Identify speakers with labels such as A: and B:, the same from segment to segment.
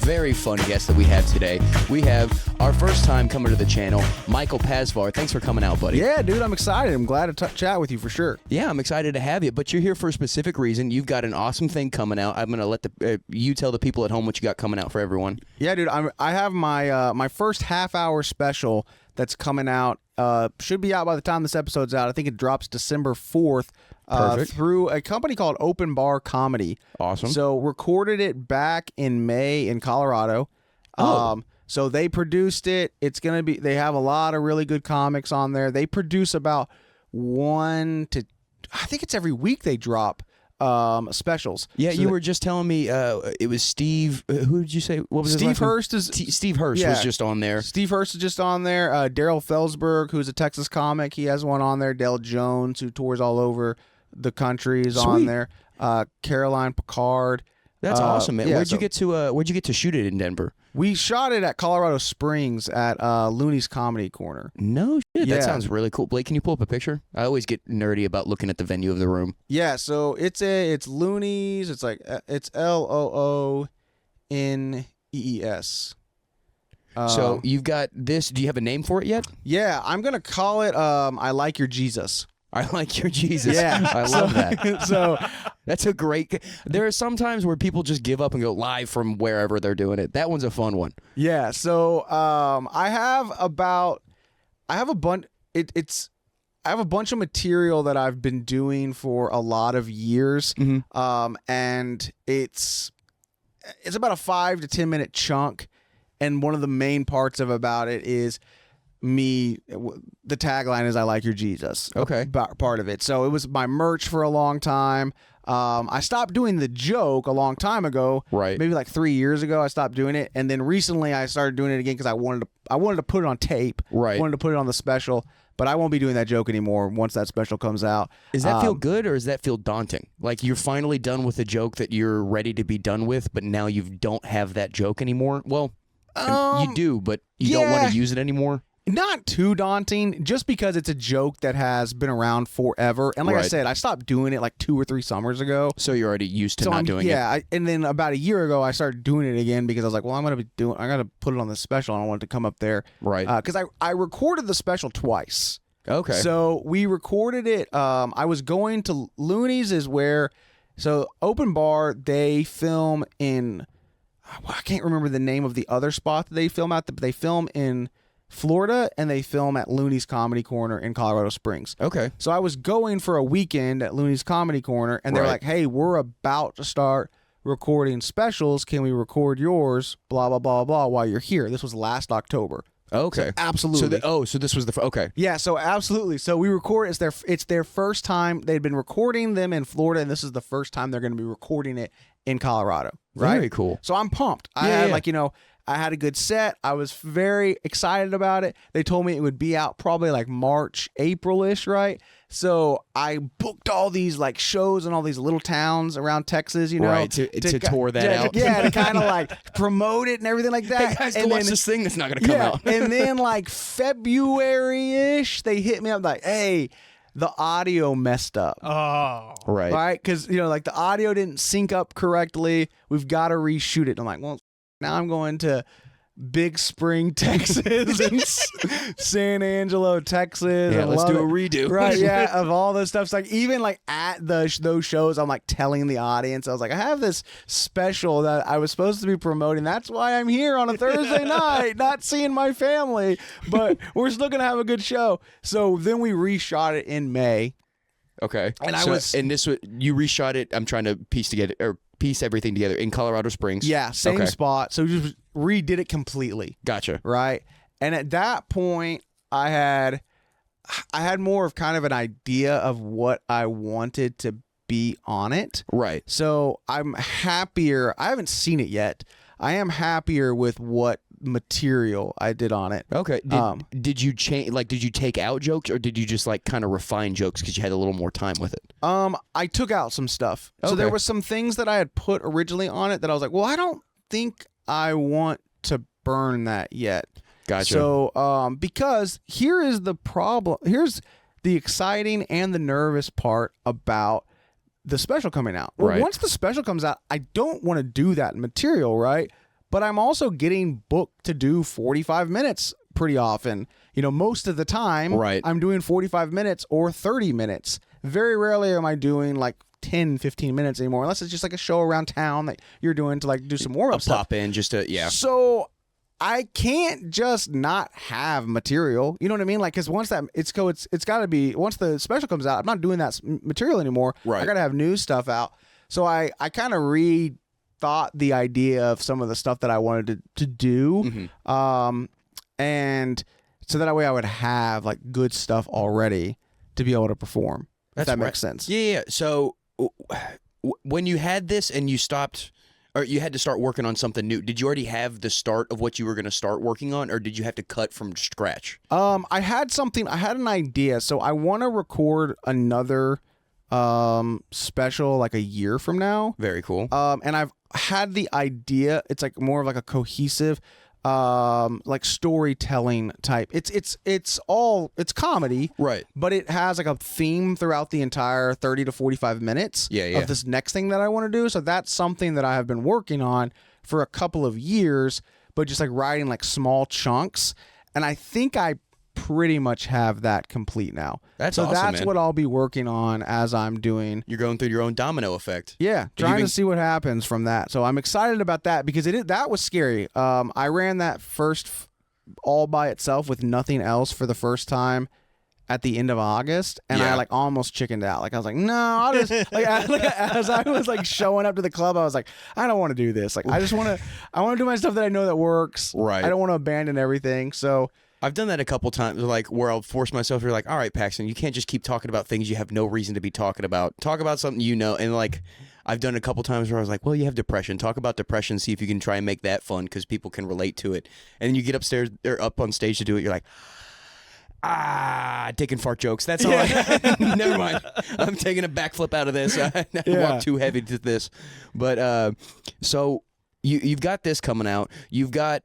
A: very fun guest that we have today. We have our first time coming to the channel, Michael Pasvar. Thanks for coming out, buddy.
B: Yeah, dude, I'm excited. I'm glad to chat with you for sure.
A: Yeah, I'm excited to have you, but you're here for a specific reason. You've got an awesome thing coming out. I'm going to let you tell the people at home what you got coming out for everyone.
B: Yeah, dude, I have my my first half-hour special that's coming out. Should be out by the time this episode's out. I think it drops December 4th. Through a company called Open Bar Comedy.
A: Awesome.
B: So recorded it back in May in Colorado. So they produced it. It's gonna be. They have a lot of really good comics on there. They produce about I think it's every week they drop specials.
A: Yeah, so you were just telling me it was Steve. Who did you say? What was
B: Steve Hurst?
A: Steve Hurst was just on there.
B: Steve Hurst is just on there. Daryl Felsberg, who's a Texas comic, he has one on there. Dale Jones, who tours all over the country, is on there. Caroline Picard.
A: That's awesome, man. Where'd you get to shoot it in Denver?
B: We shot it at Colorado Springs at Looney's Comedy Corner.
A: No shit. That sounds really cool. Blake, can you pull up a picture? I always get nerdy about looking at the venue of the room.
B: Yeah, so it's Looney's. It's like it's LOONEES.
A: So you've got this. Do you have a name for it yet?
B: Yeah, I'm gonna call it I Like Your Jesus.
A: I Like Your Jesus.
B: Yeah.
A: I love that.
B: So
A: that's a great. There are some times where people just give up and go live from wherever they're doing it. That one's a fun one.
B: Yeah. So I have a bunch. I have a bunch of material that I've been doing for a lot of years, and it's about a 5 to 10 minute chunk, and one of the main parts about it is me. The tagline is "I like your Jesus."
A: Okay,
B: part of it. So it was my merch for a long time. I stopped doing the joke a long time ago.
A: Right,
B: maybe like 3 years ago. I stopped doing it, and then recently I started doing it again because I wanted to put it on tape.
A: Right,
B: I wanted to put it on the special. But I won't be doing that joke anymore once that special comes out.
A: Does that feel good or does that feel daunting? Like you're finally done with a joke that you're ready to be done with, but now you don't have that joke anymore? Well, you do, but you don't want to use it anymore?
B: Not too daunting, just because it's a joke that has been around forever. And like I said, I stopped doing it like 2 or 3 summers ago.
A: So you're already used to not doing it.
B: Yeah, and then about a year ago, I started doing it again because I was like, well, I got to put it on the special. I don't want it to come up there.
A: Right.
B: Because I recorded the special twice.
A: Okay.
B: So we recorded it. I was going to Looney's so Open Bar, they film in, I can't remember the name of the other spot that they film at, but they film in Florida and they film at Looney's Comedy Corner in Colorado Springs.
A: Okay.
B: So I was going for a weekend at Looney's Comedy Corner, and they're like, hey, we're about to start recording specials. Can we record yours? Blah, blah, blah, blah, while you're here. This was last October.
A: Okay.
B: So absolutely.
A: So this was okay.
B: Yeah, so absolutely. So we record, it's their first time. They'd been recording them in Florida, and this is the first time they're going to be recording it in Colorado. Right?
A: Very cool.
B: So I'm pumped. I had a good set. I was very excited about it. They told me it would be out probably like March, April-ish, right? So I booked all these like shows in all these little towns around Texas,
A: right, to tour that out.
B: Yeah, to kind of like promote it and everything like that.
A: Hey guys, go watch this thing that's not going to come out.
B: And then like February-ish, they hit me up like, hey, the audio messed up.
C: Oh.
A: Right.
B: Right? Because, like the audio didn't sync up correctly. We've got to reshoot it. And I'm like, well, now I'm going to Big Spring, Texas, and San Angelo, Texas.
A: Yeah, let's do a redo.
B: Right, yeah, of all this stuff. It's like even like at those shows, I'm like telling the audience, I was like, I have this special that I was supposed to be promoting. That's why I'm here on a Thursday night, not seeing my family, but we're still going to have a good show. So then we reshot it in May.
A: Okay.
B: And
A: you reshot it. I'm trying to piece everything together in Colorado Springs.
B: Yeah, same spot. So we just redid it completely.
A: Gotcha.
B: Right? And at that point, I had more of kind of an idea of what I wanted to be on it.
A: Right.
B: So I'm happier. I haven't seen it yet. I am happier with what material I did on it.
A: Okay. Did you change? Like, did you take out jokes, or did you just like kind of refine jokes because you had a little more time with it?
B: I took out some stuff. So there was some things that I had put originally on it that I was like, well, I don't think I want to burn that yet.
A: Gotcha.
B: So, because here is the problem. Here's the exciting and the nervous part about the special coming out. Well,
A: right.
B: Once the special comes out, I don't want to do that material, right? but I'm also getting booked to do 45 minutes pretty often. Most of the time,
A: Right.
B: I'm doing 45 minutes or 30 minutes. Very rarely am I doing like 10, 15 minutes anymore, unless it's just like a show around town that you're doing to like do some warm-up stuff.
A: Pop in just to, yeah.
B: So I can't just not have material. You know what I mean? Like, because once it's got to be, once the special comes out, I'm not doing that material anymore.
A: Right.
B: I got to have new stuff out. So I kind of rethought the idea of some of the stuff that I wanted to do. And so that way I would have like good stuff already to be able to perform. If that makes sense.
A: Yeah. So when you had this and you stopped, or you had to start working on something new, did you already have the start of what you were going to start working on, or did you have to cut from scratch?
B: I had an idea. So I want to record another special like a year from now.
A: Very cool.
B: And I've had the idea. It's like more of like a cohesive like storytelling type. It's comedy,
A: right?
B: But it has like a theme throughout the entire 30 to 45 minutes of this next thing that I want to do. So that's something that I have been working on for a couple of years, but just like writing like small chunks. And I think I pretty much have that complete now.
A: That's awesome,
B: that's
A: man.
B: what I'll be working on as I'm doing.
A: You're going through your own domino effect.
B: Yeah, trying to see what happens from that. So I'm excited about that because that was scary. I ran that first all by itself with nothing else for the first time at the end of August, and I like almost chickened out. Like I was like, no, I'll just as I was like showing up to the club, I was like, I don't want to do this. Like I want to do my stuff that I know that works.
A: Right.
B: I don't want to abandon everything. So
A: I've done that a couple times, like where I'll force myself to be like, all right, Paxton, you can't just keep talking about things you have no reason to be talking about. Talk about something you know. And like I've done a couple times where I was like, well, you have depression. Talk about depression. See if you can try and make that fun because people can relate to it. And then you get upstairs or up on stage to do it. You're like, taking fart jokes. That's all. Never mind. I'm taking a backflip out of this. I walk too heavy to this. But so you've got this coming out. You've got.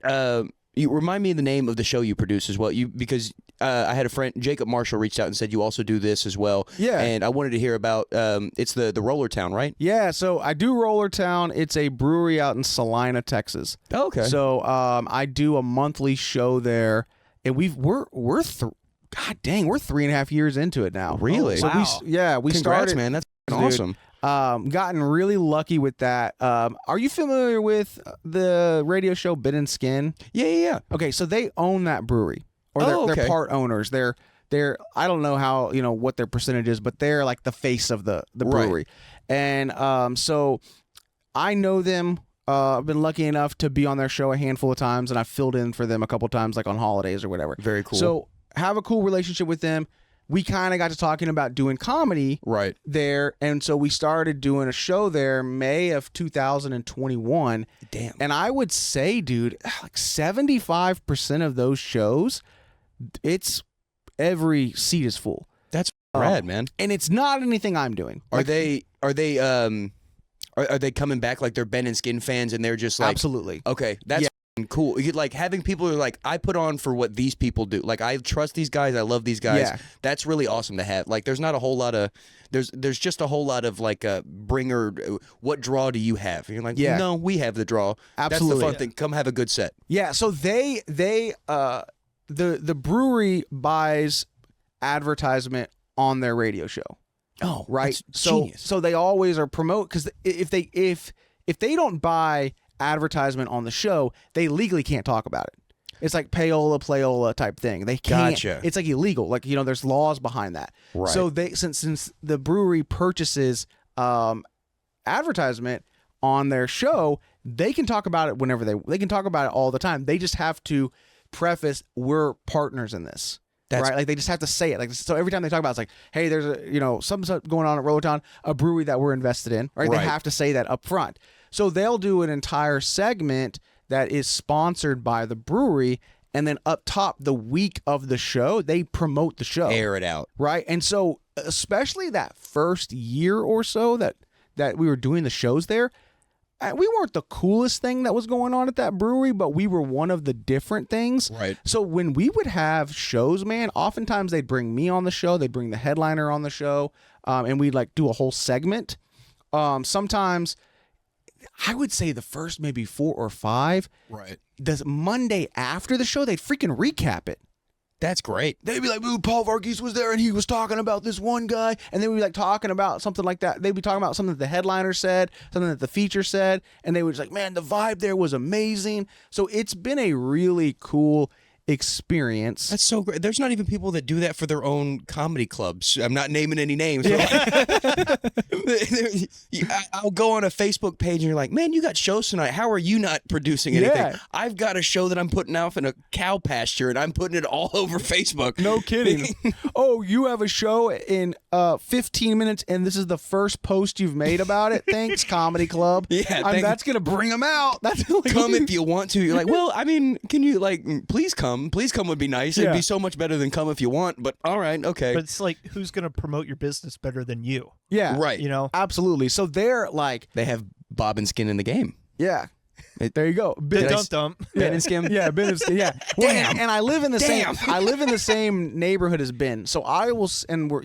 A: You remind me of the name of the show you produce as well. Because I had a friend, Jacob Marshall, reached out and said you also do this as well. Yeah. And I wanted to hear about it's the Roller Town, right?
B: Yeah. So I do Roller Town. It's a brewery out in Salina, Texas.
A: Oh, okay.
B: So I do a monthly show there, and we're 3.5 years into it now.
A: Really?
B: So
A: wow.
B: we
A: Congrats,
B: started,
A: man. That's awesome.
B: Gotten really lucky with that. Are you familiar with the radio show Bin and Skin?
A: Yeah.
B: Okay, so they own that brewery, or they're part owners. They're I don't know how what their percentage is, but they're like the face of the brewery, and so I know them. I've been lucky enough to be on their show a handful of times, and I've filled in for them a couple times, like on holidays or whatever.
A: Very cool.
B: So have a cool relationship with them. We kind of got to talking about doing comedy there. And so we started doing a show there May of 2021.
A: Damn.
B: And I would say, dude, like 75% of those shows, it's every seat is full.
A: That's rad, man.
B: And it's not anything I'm doing.
A: Are they coming back like they're Ben and Skin fans and they're just like
B: absolutely.
A: Okay, that's cool. You like having people who are like, I put on for what these people do. Like I trust these guys, I love these guys.
B: Yeah.
A: That's really awesome to have. Like there's not a whole lot of there's just a whole lot of like bringer. What draw do you have? And you're like, no, we have the draw.
B: Absolutely.
A: That's the fun thing. Come have a good set.
B: Yeah. So the brewery buys advertisement on their radio show.
A: Oh,
B: right.
A: Genius.
B: So they always are promote, because if they don't buy advertisement on the show, they legally can't talk about it. It's like payola, playola type thing. They can't.
A: Gotcha.
B: It's like illegal. Like there's laws behind that.
A: Right.
B: So they since the brewery purchases advertisement on their show, they can talk about it whenever they can talk about it all the time. They just have to preface, we're partners in this. Right, like they just have to say it. Like so, every time they talk about it, it's like, hey, there's something going on at Roller Town, a brewery that we're invested in. Right, they have to say that up front. So they'll do an entire segment that is sponsored by the brewery, and then up top, the week of the show, they promote the show,
A: air it out.
B: Right, and so especially that first year or so that we were doing the shows there, we weren't the coolest thing that was going on at that brewery, but we were one of the different things.
A: Right.
B: So when we would have shows, man, oftentimes they'd bring me on the show, they'd bring the headliner on the show, and we'd like do a whole segment. Sometimes I would say the first maybe 4 or 5.
A: Right.
B: The Monday after the show, they'd freaking recap it.
A: That's great.
B: They'd be like, "Ooh, Paul Varghese was there and he was talking about this one guy." And they would be like talking about something like that. They'd be talking about something that the headliner said, something that the feature said. And they were just like, "Man, the vibe there was amazing." So it's been a really cool experience.
A: That's so great. There's not even people that do that for their own comedy clubs. I'm not naming any names. But I'll go on a Facebook page and you're like, "Man, you got shows tonight. How are you not producing anything?"
B: Yeah.
A: I've got a show that I'm putting out in a cow pasture and I'm putting it all over Facebook.
B: No kidding. "Oh, you have a show in 15 minutes and this is the first post you've made about it? Thanks, comedy club."
A: Yeah,
B: that's going to bring them out. That's like,
A: come if you want to. You're like, "Well, I mean, can you please come? Please come would be nice. It'd be so much better than come if you want." But all right, okay.
C: But it's like, who's going to promote your business better than you?
B: Yeah.
A: Right.
C: You know?
B: Absolutely. So they're like,
A: They have Bob and Skin in the game.
B: yeah. There you go.
C: Dump.
A: Ben and Skim.
B: Yeah, Ben and Skim. Yeah. Well,
A: Damn.
B: and I live in the
A: Damn.
B: same. I live in the same neighborhood as Ben. So I will, and we're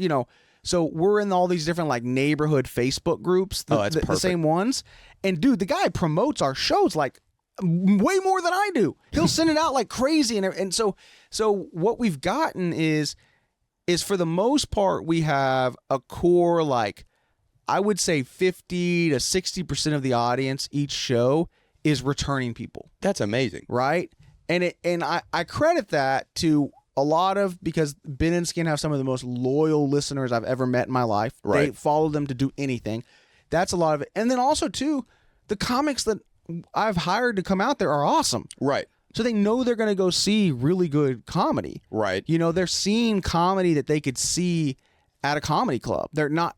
B: so we're in all these different like neighborhood Facebook groups.
A: That's
B: the
A: perfect.
B: same ones. And dude, the guy promotes our shows like way more than I do. He'll send it out like crazy, and so what we've gotten is for the most part we have a core like I would say 50 to 60% of the audience each show is returning people,
A: That's amazing.
B: right? And I credit that to a lot of, because Ben and Skin have some of the most loyal listeners I've ever met in my life.
A: Right.
B: They follow them to do anything. That's a lot of it. And then also too, the comics that I've hired to come out there are awesome.
A: Right.
B: So they know they're going to go see really good comedy.
A: Right.
B: They're seeing comedy that they could see at a comedy club. They're not,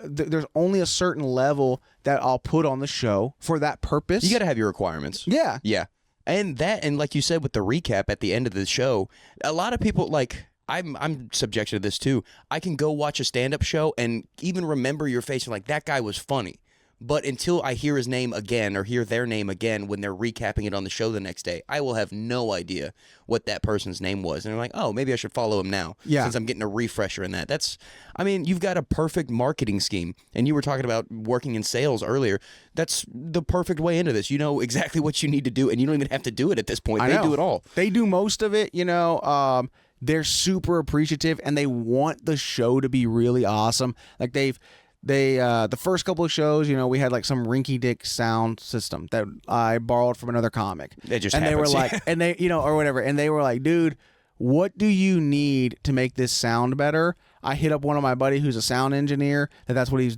B: there's only a certain level that I'll put on the show for that purpose.
A: You got to have your requirements.
B: Yeah.
A: Yeah. And like you said with the recap at the end of the show, a lot of people like I'm subjected to this too. I can go watch a stand-up show and even remember your face and like that guy was funny. But until I hear his name again or hear their name again when they're recapping it on the show the next day, I will have no idea what that person's name was. And I'm like, "Oh, maybe I should follow him now."
B: Yeah.
A: Since I'm getting a refresher in that. You've got a perfect marketing scheme. And you were talking about working in sales earlier. That's the perfect way into this. You know exactly what you need to do, and you don't even have to do it at this point. They do it all.
B: They do most of it, they're super appreciative and they want the show to be really awesome. Like they the first couple of shows, we had like some rinky-dink sound system that I borrowed from another comic.
A: It just
B: and
A: happens.
B: they were like, and they, or whatever, and they were like, "Dude, what do you need to make this sound better?" I hit up one of my buddy who's a sound engineer. That's what he's,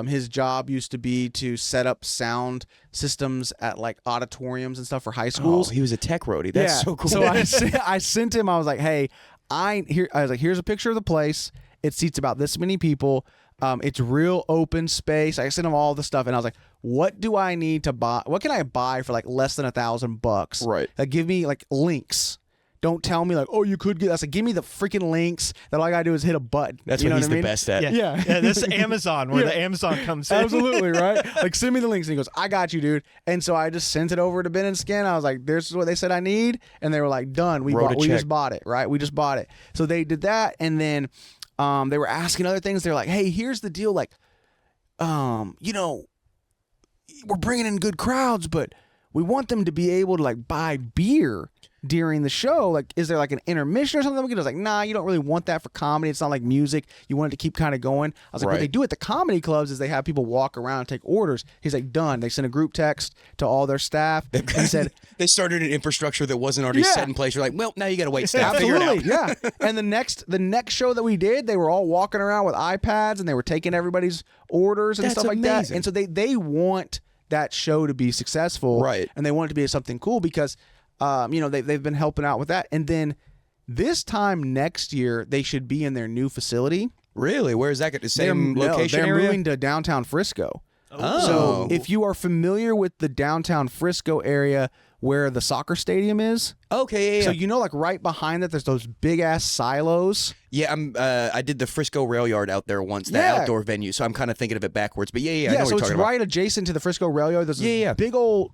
B: his job used to be to set up sound systems at like auditoriums and stuff for high schools.
A: Oh, he was a tech roadie. That's so cool.
B: So I sent him. I was like, "Hey, here's a picture of the place. It seats about this many people. It's real open space." I sent him all the stuff, and I was like, "What do I need to buy? What can I buy for like less than $1,000?
A: Right.
B: Give me like links. Don't tell me like, oh, you could get." I said, "Give me the freaking links. That all I gotta do is hit a button."
A: That's
B: you
A: what
B: know
A: he's
B: I mean?
A: the best at.
C: Yeah. This is Amazon, where the Amazon comes in.
B: Absolutely, right? Like, send me the links. And he goes, "I got you, dude." And so I just sent it over to Ben and Skin. I was like, "This is what they said I need." And they were like, "Done. We
A: Wrote a check.
B: just bought it, right? We just bought it." So they did that. And then they were asking other things. They're like, "Hey, here's the deal. Like, we're bringing in good crowds, but we want them to be able to like buy beer during the show. Like, is there like an intermission or something?" I was like, "Nah, you don't really want that for comedy. It's not like music. You want it to keep kind of going." I was like, "What they do at the comedy clubs is they have people walk around and take orders." He's like, "Done." They sent a group text to all their staff. He said,
A: They started an infrastructure that wasn't already set in place. You're like, "Well, now you got to wait staff. Figure it out."
B: absolutely, yeah. And the next show that we did, they were all walking around with iPads and they were taking everybody's orders and
A: That's
B: stuff like that.
A: amazing.
B: And so they want that show to be successful,
A: Right.
B: And they want it to be something cool because they've been helping out with that. And then this time next year, they should be in their new facility.
A: Really? Where is that? The same
B: They're
A: location area?
B: moving to downtown Frisco.
A: Oh.
B: So if you are familiar with the downtown Frisco area where the soccer stadium is,
A: Okay, yeah.
B: so like right behind that, there's those big ass silos.
A: Yeah, I did the Frisco Rail Yard out there once, that
B: Yeah.
A: outdoor venue. So I'm kind of thinking of it backwards. But yeah, I know
B: so
A: what you're
B: it's
A: talking
B: right adjacent to the Frisco Rail Yard. There's
A: Yeah.
B: big old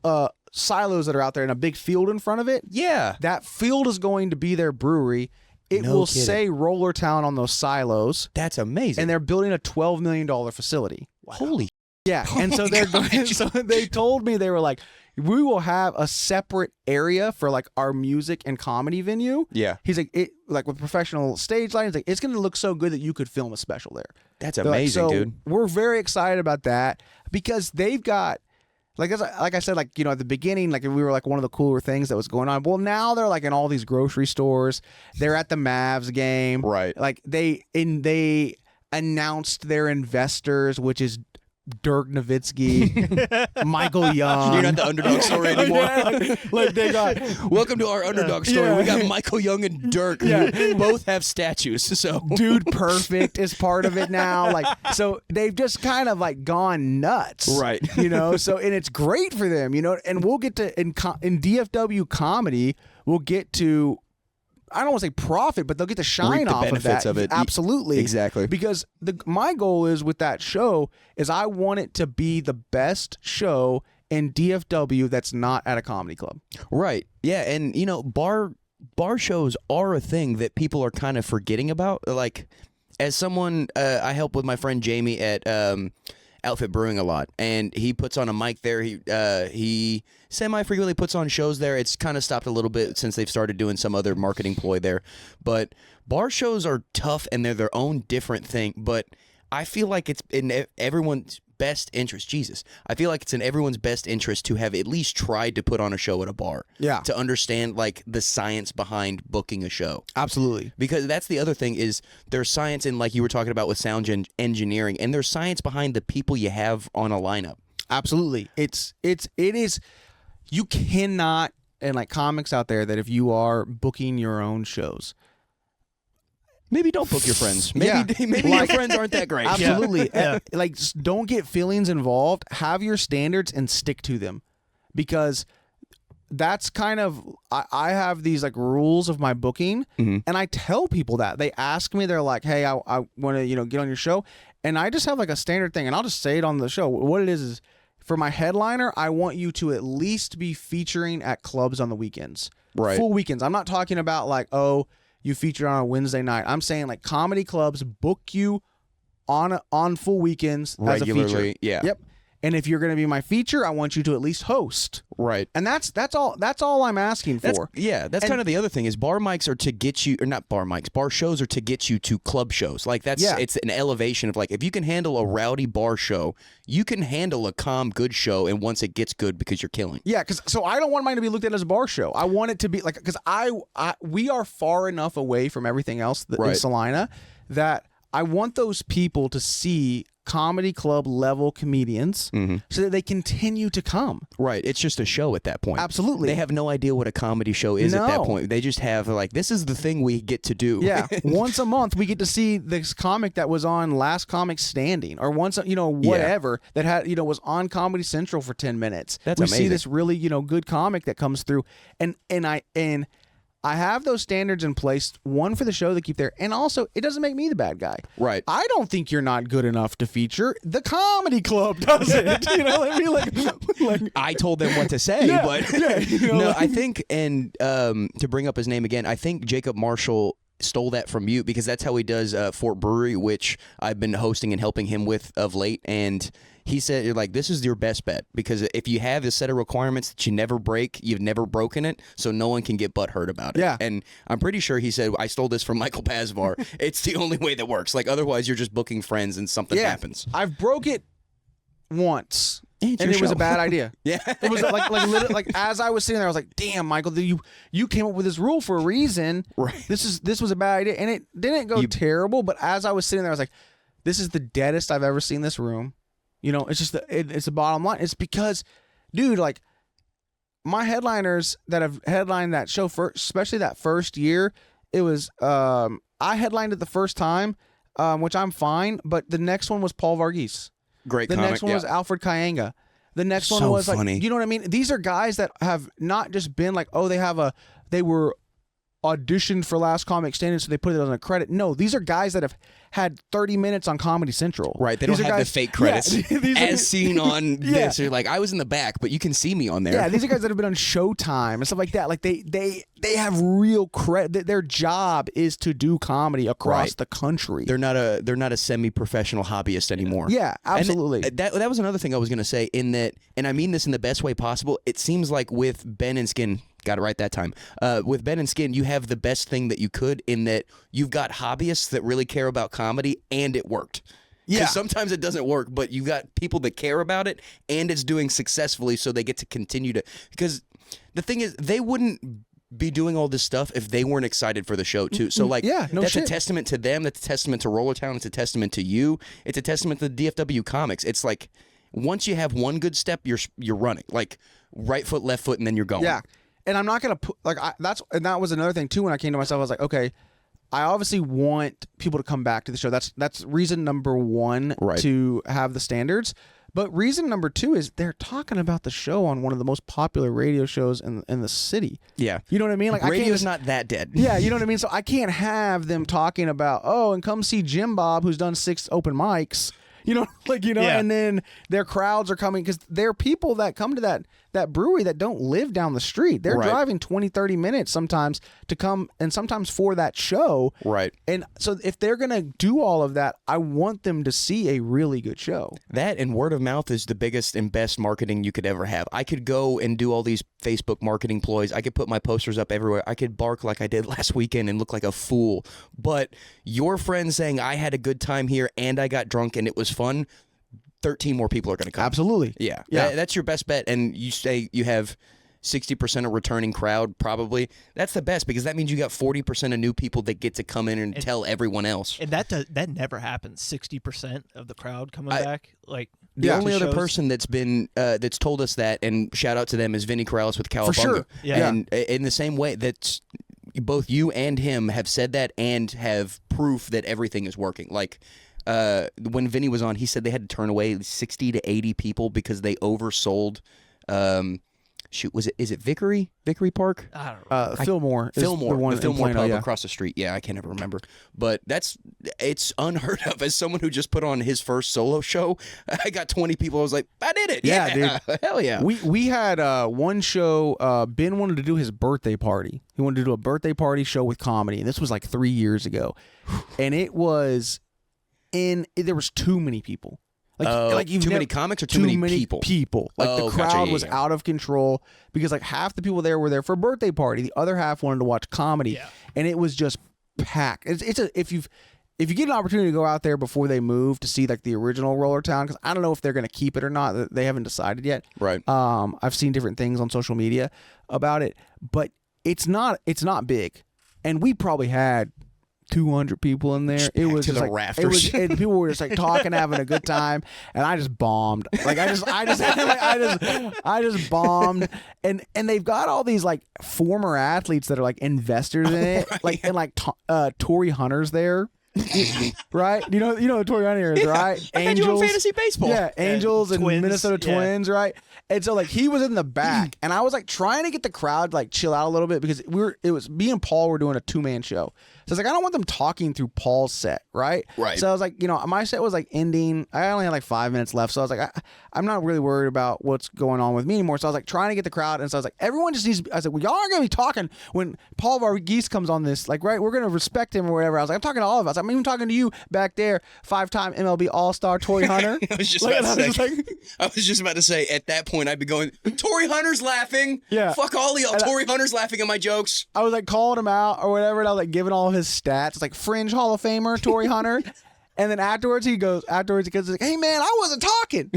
B: silos that are out there and a big field in front of it.
A: about. Yeah.
B: That field is going to be their brewery. It
A: No
B: will
A: kidding.
B: say Roller Town on those silos,
A: That's amazing.
B: and they're building a $12 million facility.
A: Holy
B: Yeah, and so they're going. So they told me they were like, we will have a separate area for like our music and comedy venue.
A: Yeah.
B: He's like, it like with professional stage lighting, like it's going to look so good that you could film a special there.
A: That's
B: They're
A: amazing,
B: like, so
A: dude.
B: We're very excited about that because they've got. Like I said, like, you know, at the beginning, like we were like one of the cooler things that was going on. Well, now they're like in all these grocery stores. They're at the Mavs game.
A: Right.
B: Like they announced their investors, which is Dirk Nowitzki, Michael Young.
A: You're not the underdog story anymore.
B: like they got.
A: Welcome to our underdog story. We got Michael Young and Dirk, who both have statues. So,
B: Dude Perfect is part of it now. Like, so they've just kind of like gone nuts,
A: Right.
B: You know. So, and it's great for them, you know. And we'll get to in DFW comedy, we'll get to. I don't want to say profit, but they'll get to shine
A: Reap the
B: off
A: benefits
B: of
A: of
B: that.
A: it.
B: Absolutely.
A: Exactly.
B: Because my goal is with that show is I want it to be the best show in DFW that's not at a comedy club.
A: Right. Yeah, and you know, bar shows are a thing that people are kind of forgetting about. Like, as someone, I help with my friend Jamie at Outfit Brewing a lot, and he puts on a mic there. He semi-frequently puts on shows there. It's kind of stopped a little bit since they've started doing some other marketing ploy there. But bar shows are tough, and they're their own different thing. But I feel like it's in everyone's best interest. Jesus. I feel like it's in everyone's best interest to have at least tried to put on a show at a bar.
B: Yeah.
A: To understand, like, the science behind booking a show.
B: Absolutely.
A: Because that's the other thing is there's science in, like you were talking about with sound engineering, and there's science behind the people you have on a lineup.
B: Absolutely. It is. You cannot, and like comics out there, that if you are booking your own shows,
A: Maybe don't book your friends. Maybe
B: Yeah.
A: maybe your friends aren't that great.
B: absolutely,
C: Yeah.
B: like don't get feelings involved. Have your standards and stick to them, because that's kind of I have these like rules of my booking, and I tell people that. They ask me, they're like, "Hey, I want to get on your show," and I just have like a standard thing, and I'll just say it on the show. What it is for my headliner, I want you to at least be featuring at clubs on the weekends,
A: Right.
B: full weekends. I'm not talking about like, oh, you featured on a Wednesday night. I'm saying like comedy clubs book you on full weekends as a
A: Regularly,
B: feature.
A: yeah.
B: Yep. And if you're going to be my feature, I want you to at least host.
A: Right.
B: And that's all I'm asking for.
A: That's kind of the other thing is bar mics are to get you, or not bar mics, bar shows are to get you to club shows. Like it's an elevation of like, if you can handle a rowdy bar show, you can handle a calm, good show. And once it gets good, because you're killing.
B: Yeah, so I don't want mine to be looked at as a bar show. I want it to be like, because we are far enough away from everything else in Salina that I want those people to see comedy club level comedians so that they continue to come.
A: Right. It's just a show at that point.
B: Absolutely.
A: They have no idea what a comedy show is at that
B: No.
A: point. They just have like, this is the thing we get to do.
B: Yeah. Once a month, we get to see this comic that was on Last Comic Standing, or once, whatever that had, was on Comedy Central for 10 minutes.
A: That's
B: we
A: amazing.
B: see this really, good comic that comes through, and I have those standards in place, one for the show to keep there, and also it doesn't make me the bad guy.
A: Right.
B: I don't think you're not good enough to feature. The comedy club does it. You know what I mean? Like
A: I told them what to say,
B: Yeah,
A: but
B: yeah,
A: no, I think, and to bring up his name again, I think Jacob Marshall stole that from you, because that's how he does Fort Brewery, which I've been hosting and helping him with of late, and he said, you're like, this is your best bet, because if you have a set of requirements that you never break, you've never broken it, so no one can get butthurt about it.
B: Yeah.
A: And I'm pretty sure he said, I stole this from Michael Pasvar. It's the only way that works. Like, otherwise, you're just booking friends and something happens.
B: I've broke it once.
A: It's
B: And
A: your
B: it was
A: show.
B: a bad idea.
A: Yeah.
B: It was like literally, like as I was sitting there, I was like, "Damn, Michael, you came up with this rule for a reason.
A: Right.
B: This was a bad idea, and it didn't go terrible. But as I was sitting there, I was like, this is the deadest I've ever seen this room. It's just it's the bottom line. It's because, dude, like my headliners that have headlined that show first, especially that first year, it was I headlined it the first time, which I'm fine. But the next one was Paul Varghese.
A: Great
B: The
A: comic.
B: next one was Alfred Kayanga. The next one
A: So
B: was
A: funny.
B: like, you know what I mean? These are guys that have not just been like, oh, they were auditioned for Last Comic Standing, so they put it on a credit. No, these are guys that have had 30 minutes on Comedy Central.
A: Right. They don't have the fake credits as seen on this. You're like, I was in the back, but you can see me on there.
B: Yeah, these are guys that have been on Showtime and stuff like that. Like they have real credit. Their job is to do comedy across the country.
A: They're not a semi-professional hobbyist anymore.
B: Yeah, absolutely.
A: And that was another thing I was going to say in that, and I mean this in the best way possible. It seems like with Ben and Skin, got it right that time. With Ben and Skin, you have the best thing that you could in that you've got hobbyists that really care about comedy, and it worked. Yeah. Because sometimes it doesn't work, but you've got people that care about it, and it's doing successfully, so they get to continue to. Because the thing is, they wouldn't be doing all this stuff if they weren't excited for the show too. So like, that's a testament to them. That's a testament to Roller Town. It's a testament to you. It's a testament to the DFW comics. It's like once you have one good step, you're running like right foot, left foot, and then you're going.
B: Yeah. And I'm not gonna put that was another thing too. When I came to myself, I was like, okay, I obviously want people to come back to the show. That's reason number one to have the standards. But reason number two is they're talking about the show on one of the most popular radio shows in the city.
A: Yeah,
B: you know what I mean. Like
A: radio's not that dead.
B: Yeah, you know what I mean. So I can't have them talking about and come see Jim Bob who's done 6 open mics. You know, and then their crowds are coming because there are people that come to that brewery that don't live down the street. They're driving 20, 30 minutes sometimes to come, and sometimes for that show.
A: Right.
B: And so if they're going to do all of that, I want them to see a really good show.
A: That and word of mouth is the biggest and best marketing you could ever have. I could go and do all these Facebook marketing ploys. I could put my posters up everywhere. I could bark like I did last weekend and look like a fool. But your friend saying I had a good time here and I got drunk and it was fun, 13 more people are going to come.
B: Absolutely.
A: Yeah. That's your best bet. And you say you have 60% of returning crowd probably. That's the best because that means you got 40% of new people that get to come in and tell everyone else.
C: And that never happens. 60% of the crowd coming back. Like
A: the only other person that's been that's told us that, and shout out to them, is Vinny Corrales with Cowabunga. For sure.
C: Yeah.
A: And in the same way that's both you and him have said that and have proof that everything is working. Like when Vinny was on, he said they had to turn away 60 to 80 people because they oversold. Is it Vickery Park?
C: I don't know.
B: Fillmore.
A: The Fillmore pub
B: Plano,
A: across the street. Yeah, I can't ever remember. But it's unheard of. As someone who just put on his first solo show, I got 20 people. I was like, I did it. Yeah, dude. Hell yeah.
B: We had one show. Ben wanted to do his birthday party. He wanted to do a birthday party show with comedy, and this was like 3 years ago. And it was there was too many people.
A: Too many comics or too many
B: people. Like the crowd was out of control because like half the people there were there for a birthday party. The other half wanted to watch comedy, and it was just packed. If you get an opportunity to go out there before they move to see like the original Roller Town, because I don't know if they're going to keep it or not. They haven't decided yet.
A: Right.
B: I've seen different things on social media about it, but it's not big, and we probably had 200 people in there. It was
A: to
B: just
A: the
B: like
A: rafters.
B: and people were just like talking, having a good time, and I just bombed. Like I just bombed. And they've got all these like former athletes that are like investors in it, like and like Torrey Hunter's there. Right? You know who Torrey Hunter is, right?
A: I had you on fantasy baseball.
B: Yeah, Angels and
C: Twins,
B: Minnesota Twins, right? And so like he was in the back, and I was like trying to get the crowd like chill out a little bit because it was me and Paul were doing a 2-man show. So it's like I don't want them talking through Paul's set, right?
A: Right.
B: So I was like, my set was like ending. I only had like 5 minutes left, so I was like, I'm not really worried about what's going on with me anymore. So I was like trying to get the crowd, and so I was like, everyone just needs. I said, well, y'all aren't gonna be talking when Paul Varghese comes on this, like, right? We're gonna respect him or whatever. I was like, I'm talking to all of us. I'm even talking to you back there, 5-time MLB All-Star Torrey Hunter.
A: I was just about to say. At that point, I'd be going, Torrey Hunter's laughing.
B: Yeah.
A: Fuck all of y'all. Torrey Hunter's laughing at my jokes.
B: I was like calling him out or whatever, and I was like giving all of his stats. It's like fringe Hall of Famer Torrey Hunter. And then afterwards he goes, like, hey man, I wasn't talking.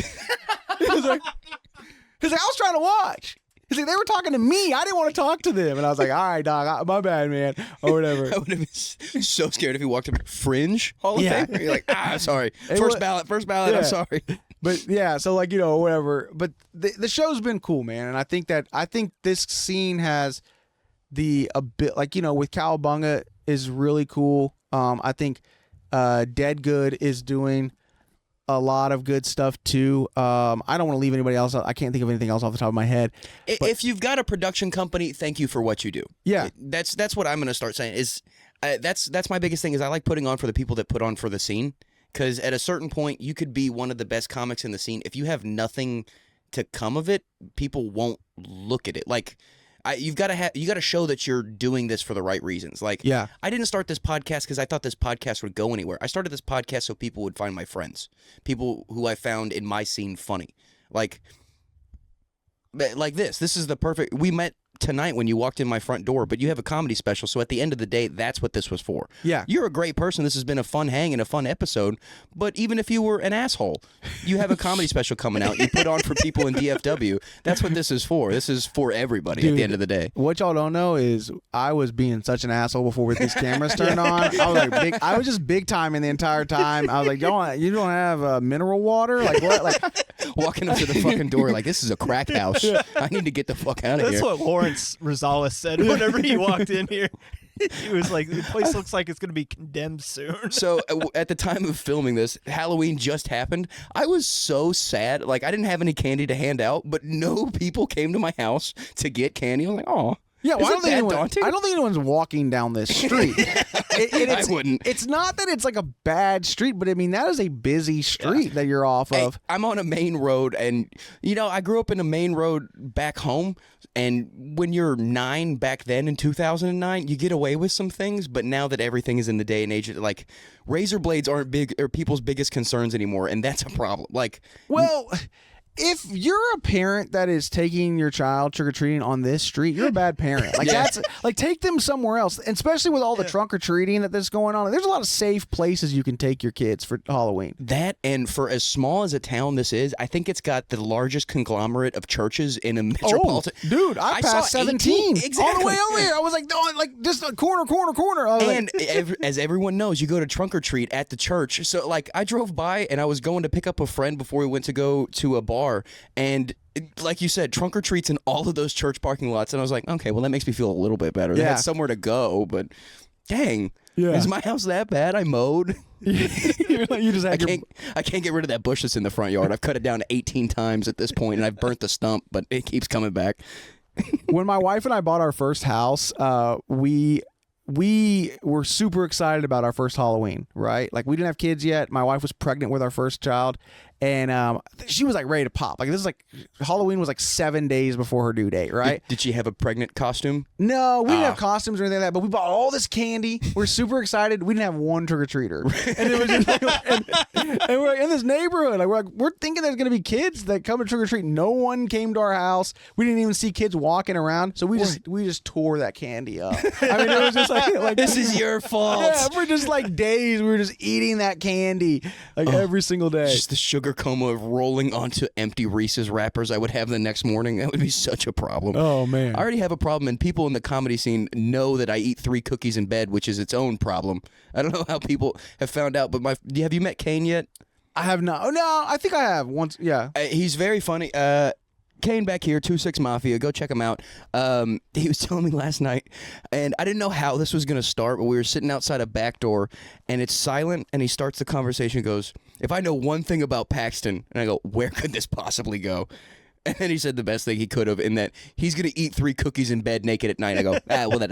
B: He was like, I was trying to watch. He's like, they were talking to me. I didn't want to talk to them. And I was like, all right, dog, my bad, man, or whatever.
A: I would have been so scared if he walked up, fringe Hall of Famer. You're like, sorry. First ballot,
B: yeah.
A: I'm sorry.
B: But yeah, so like, whatever. But the show's been cool, man. And I think this scene has a bit, like, with Cowabunga is really cool. I think Dead Good is doing a lot of good stuff too. I don't want to leave anybody else out. I can't think of anything else off the top of my head.
A: If you've got a production company, thank you for what you do.
B: Yeah.
A: That's what I'm going to start saying is that's my biggest thing is I like putting on for the people that put on for the scene, because at a certain point you could be one of the best comics in the scene. If you have nothing to come of it, people won't look at it. Like you got to show that you're doing this for the right reasons. Like,
B: yeah,
A: I didn't start this podcast because I thought this podcast would go anywhere. I started this podcast so people would find my friends, people who I found in my scene funny. Like this. This is the perfect. We met tonight when you walked in my front door, but you have a comedy special, so at the end of the day, that's what this was for.
B: Yeah.
A: You're a great person. This has been a fun hang and a fun episode, but even if you were an asshole, you have a comedy special coming out. You put on for people in DFW. That's what this is for. This is for everybody. Dude, at the end of the day.
B: What y'all don't know is I was being such an asshole before with these cameras turned on. I was just big timing the entire time. I was like, you don't have mineral water? Like what? Like
A: walking up to the fucking door like, this is a crack house. I need to get the fuck out of here.
C: That's what Lawrence Rosales said whenever he walked in here. He was like, the place looks like it's going to be condemned soon.
A: So at the time of filming this, Halloween just happened. I was so sad. Like, I didn't have any candy to hand out, but no people came to my house to get candy. I'm like, oh.
B: Yeah, well, I don't
A: daunting?
B: think anyone's walking down this street.
A: I wouldn't.
B: It's not that it's like a bad street, but I mean, that is a busy street that you're off of.
A: I'm on a main road, and, I grew up in a main road back home, and when you're 9 back then in 2009, you get away with some things, but now that everything is in the day and age, like, razor blades aren't people's biggest concerns anymore, and that's a problem. Like,
B: well, if you're a parent that is taking your child trick-or-treating on this street, you're a bad parent. Like that's like take them somewhere else. And especially with all the trunk-or-treating that's going on. There's a lot of safe places you can take your kids for Halloween.
A: That, and for as small as a town this is, I think it's got the largest conglomerate of churches in a metropolitan.
B: Oh, dude, I passed 17
A: exactly.
B: all the way over here. I was like, no, like just a corner.
A: And as everyone knows, you go to trunk-or-treat at the church. So like I drove by and I was going to pick up a friend before we went to go to a bar. And like you said, trunk or treats in all of those church parking lots. And I was like, okay, well, that makes me feel a little bit better. They had somewhere to go, but dang, is my house that bad? I mowed. I can't get rid of that bush that's in the front yard. I've cut it down 18 times at this point, and I've burnt the stump, but it keeps coming back.
B: When my wife and I bought our first house, we were super excited about our first Halloween, right? Like we didn't have kids yet. My wife was pregnant with our first child. And she was like ready to pop. Like this is like Halloween was like 7 days before her due date, right?
A: Did she have a pregnant costume?
B: No, we didn't have costumes or anything like that. But we bought all this candy. We're super excited. We didn't have one trick or treater, and it was just like, and we're in this neighborhood. Like we're thinking there's gonna be kids that come to trick or treat. No one came to our house. We didn't even see kids walking around. So we just tore that candy up. I mean, it was just like
A: this is your fault.
B: Yeah, for just like days, we were just eating that candy like every single day.
A: Just the sugar coma of rolling onto empty Reese's wrappers I would have the next morning. That would be such a problem.
B: Oh, man.
A: I already have a problem, and people in the comedy scene know that I eat 3 cookies in bed, which is its own problem. I don't know how people have found out, but have you met Kane yet?
B: I have not. Oh, no, I think I have once. Yeah.
A: He's very funny. Kane back here, 26 Mafia. Go check him out. He was telling me last night, and I didn't know how this was going to start, but we were sitting outside a back door, and it's silent, and he starts the conversation and goes, if I know one thing about Paxton, and I go, where could this possibly go? And then he said the best thing he could have, in that he's going to eat 3 cookies in bed naked at night. I go, well, that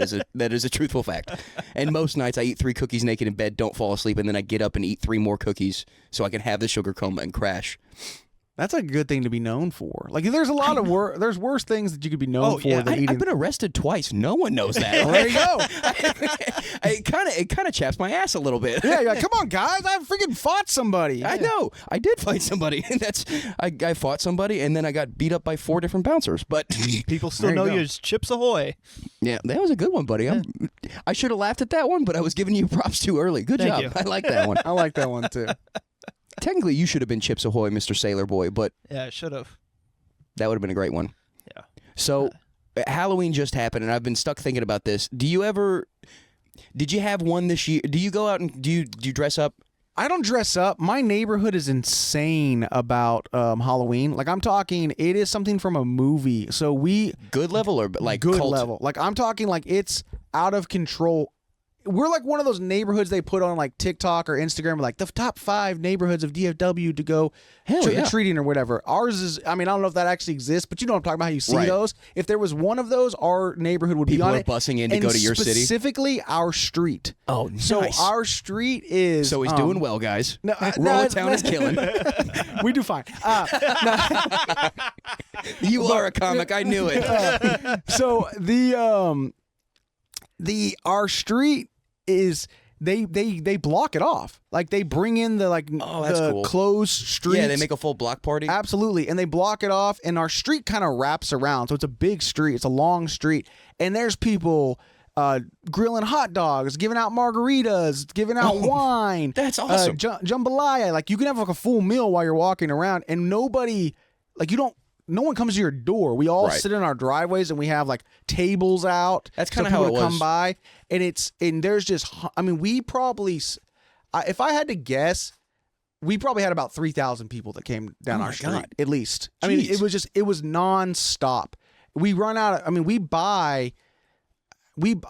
A: is a truthful fact. And most nights I eat 3 cookies naked in bed, don't fall asleep, and then I get up and eat 3 more cookies so I can have the sugar coma and crash.
B: That's a good thing to be known for. Like, there's a lot of there's worse things that you could be known for than eating.
A: I've been arrested twice. No one knows that.
B: There you go.
A: It kind of chaps my ass a little bit.
B: Yeah, you're like, come on, guys, I freaking fought somebody.
A: I know. I did fight somebody. I fought somebody, and then I got beat up by 4 different bouncers. But
C: people still know you as Chips Ahoy.
B: Yeah,
A: that was a good one, buddy. Yeah. I should have laughed at that one, but I was giving you props too early. Good job.
C: You.
A: I like that one.
B: I like that one too.
A: Technically, you should have been Chips Ahoy, Mr. Sailor Boy, but
C: yeah, I should have.
A: That would have been a great one.
C: Yeah.
A: So, Halloween just happened, and I've been stuck thinking about this. Did you have one this year? Do you go out and do you dress up?
B: I don't dress up. My neighborhood is insane about Halloween. Like, I'm talking, it is something from a movie. So
A: good level or like
B: good
A: cult?
B: level. Like, I'm talking like it's out of control. we're like one of those neighborhoods they put on like TikTok or Instagram, like the top 5 neighborhoods of DFW to go trick-or-treating or whatever. Ours is, I mean, I don't know if that actually exists, but you know what I'm talking about, how you see those. If there was one of those, our neighborhood would be on it.
A: People are bussing in to go to your city?
B: Specifically our street.
A: Oh, nice.
B: So our street is...
A: So he's doing well, guys.
B: No,
A: Rollatown is killing.
B: We do fine.
A: You are a comic. I knew it.
B: So our street is they block it off. Like they bring in the the
A: cool.
B: closed streets.
A: Yeah, they make a full block party.
B: Absolutely, and they block it off, and our street kind of wraps around. So it's a big street. It's a long street, and there's people grilling hot dogs, giving out margaritas, giving out wine.
A: That's awesome.
B: Jambalaya. Like you can have like a full meal while you're walking around, and nobody, like no one comes to your door. We all sit in our driveways, and we have like tables out.
A: That's kind of how it was.
B: Come by, and there's just, I mean, we probably, if I had to guess, we probably had about 3,000 people that came down our street, at least.
A: Jeez.
B: I mean, it was nonstop. We run out of, I mean,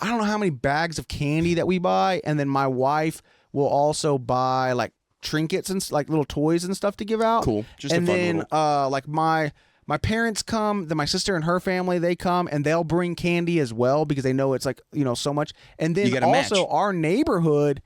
B: I don't know how many bags of candy that we buy, and then my wife will also buy like trinkets and like little toys and stuff to give out.
A: Cool. Just
B: and
A: a fun
B: then
A: little...
B: like my parents come, then my sister and her family, they come, and they'll bring candy as well because they know it's like, you know, so much. And then also our neighborhood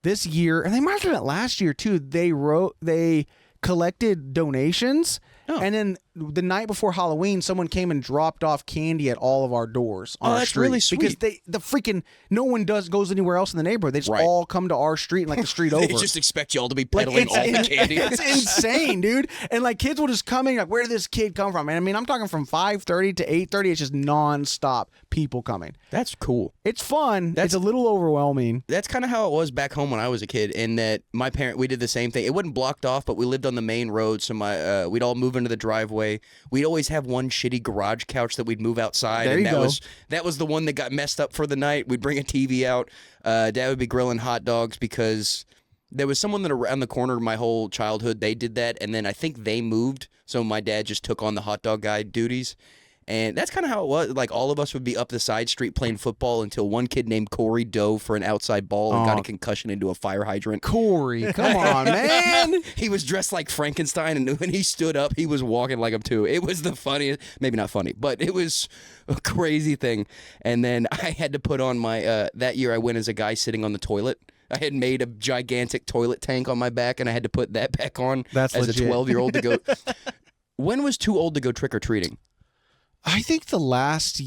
B: this year, and they might have done it last year too, they collected donations. Oh. And then the night before Halloween, someone came and dropped off candy at all of our doors on our
A: that's
B: street.
A: really sweet.
B: Because no one goes anywhere else in the neighborhood. They just all come to our street and like the street over.
A: They just expect y'all to be peddling all the candy.
B: It's insane, dude. And like kids will just come in like, where did this kid come from? And I mean, I'm talking from 5:30 to 8:30. It's just nonstop people coming.
A: That's cool.
B: It's fun. It's a little overwhelming.
A: That's kind of how it was back home when I was a kid. In that we did the same thing. It wasn't blocked off, but we lived on the main road, so we'd all move into the driveway. We'd always have one shitty garage couch that we'd move outside, and that was the one that got messed up for the night. We'd bring a TV out. Dad would be grilling hot dogs because there was someone that around the corner my whole childhood, they did that, and then I think they moved, so my dad just took on the hot dog guy duties. And that's kind of how it was. Like, all of us would be up the side street playing football until one kid named Corey dove for an outside ball and got a concussion into a fire hydrant.
B: Corey, come on, man.
A: He was dressed like Frankenstein, and when he stood up, he was walking like him, too. It was the funniest. Maybe not funny, but it was a crazy thing. And then I had to put on my, that year I went as a guy sitting on the toilet. I had made a gigantic toilet tank on my back, and I had to put that back on as legit. A 12-year-old to go. When was too old to go trick-or-treating?
B: I think the last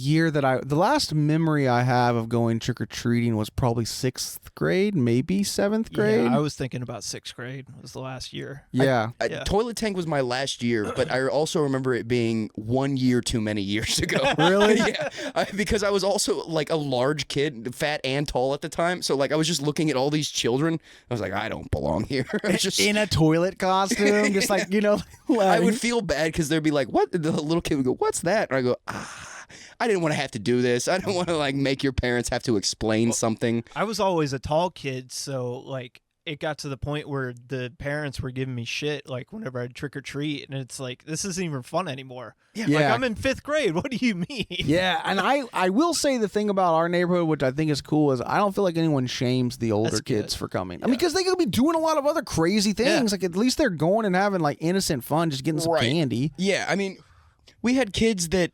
B: memory I have of going trick-or-treating was probably 6th grade, maybe 7th grade.
C: Yeah, I was thinking about 6th grade was the last year.
B: Yeah.
A: Toilet tank was my last year, but I also remember it being 1 year too many years ago.
B: Really?
A: Yeah. Because I was also like a large kid, fat and tall at the time. So like I was just looking at all these children. I was like, I don't belong here. Just
B: in a toilet costume, just like, you know.
A: I would feel bad because they'd be like, what? The little kid would go, what's that? And I go, I didn't want to have to do this. I don't want to like make your parents have to explain something.
C: I was always a tall kid, so like it got to the point where the parents were giving me shit like whenever I'd trick or treat, and it's like this isn't even fun anymore. Yeah. Like I'm in 5th grade. What do you mean?
B: Yeah, and I will say the thing about our neighborhood, which I think is cool, is I don't feel like anyone shames the older kids for coming. Yeah. I mean, because they could be doing a lot of other crazy things. Yeah. Like at least they're going and having like innocent fun, just getting some candy.
A: Yeah, I mean, we had kids that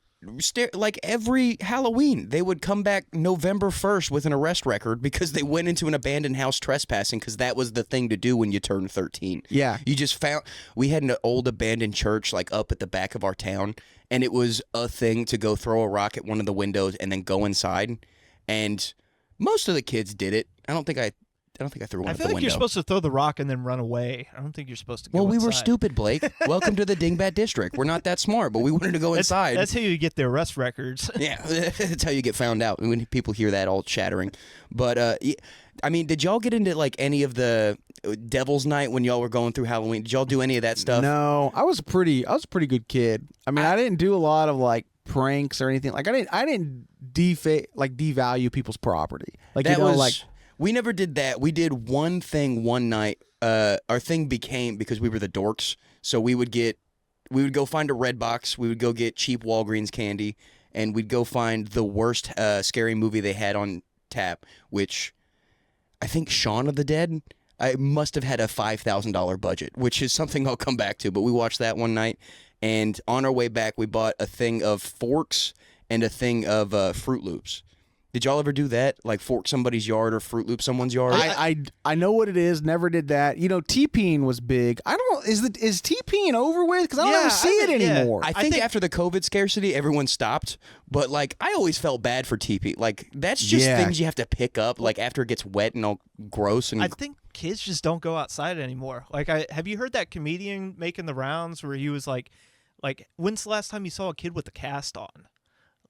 A: like every Halloween they would come back November 1st with an arrest record because they went into an abandoned house trespassing, because that was the thing to do when you turned 13.
B: Yeah,
A: you just found, we had an old abandoned church like up at the back of our town, and it was a thing to go throw a rock at one of the windows and then go inside, and most of the kids did it. I don't think I threw one at the window. I
C: feel like you're supposed to throw the rock and then run away. I don't think you're supposed to go
A: we
C: inside.
A: were stupid, Blake. Welcome to the Dingbat District. We're not that smart, but we wanted to go inside.
C: That's how you get the arrest records.
A: Yeah, that's how you get found out when people hear that all chattering. But, I mean, did y'all get into like any of the Devil's Night when y'all were going through Halloween? Did y'all do any of that stuff?
B: No, I was a pretty good kid. I mean, I didn't do a lot of like pranks or anything. Like I didn't devalue people's property. Like
A: that we never did that. We did one thing one night. Our thing became, because we were the dorks, so we would go find a Red Box. We would go get cheap Walgreens candy, and we'd go find the worst scary movie they had on tap, which I think Shaun of the Dead, I must have had a $5,000 budget, which is something I'll come back to. But we watched that one night, and on our way back, we bought a thing of forks and a thing of Fruit Loops. Did y'all ever do that? Like fork somebody's yard or Fruit Loop someone's yard?
B: I know what it is. Never did that. You know, TPing was big. I don't know. Is TPing over with? Because I don't ever see it anymore.
A: I think after the COVID scarcity, everyone stopped. But like, I always felt bad for TP. Like that's just things you have to pick up. Like after it gets wet and all gross. And
C: I think kids just don't go outside anymore. Like, have you heard that comedian making the rounds where he was like, when's the last time you saw a kid with a cast on?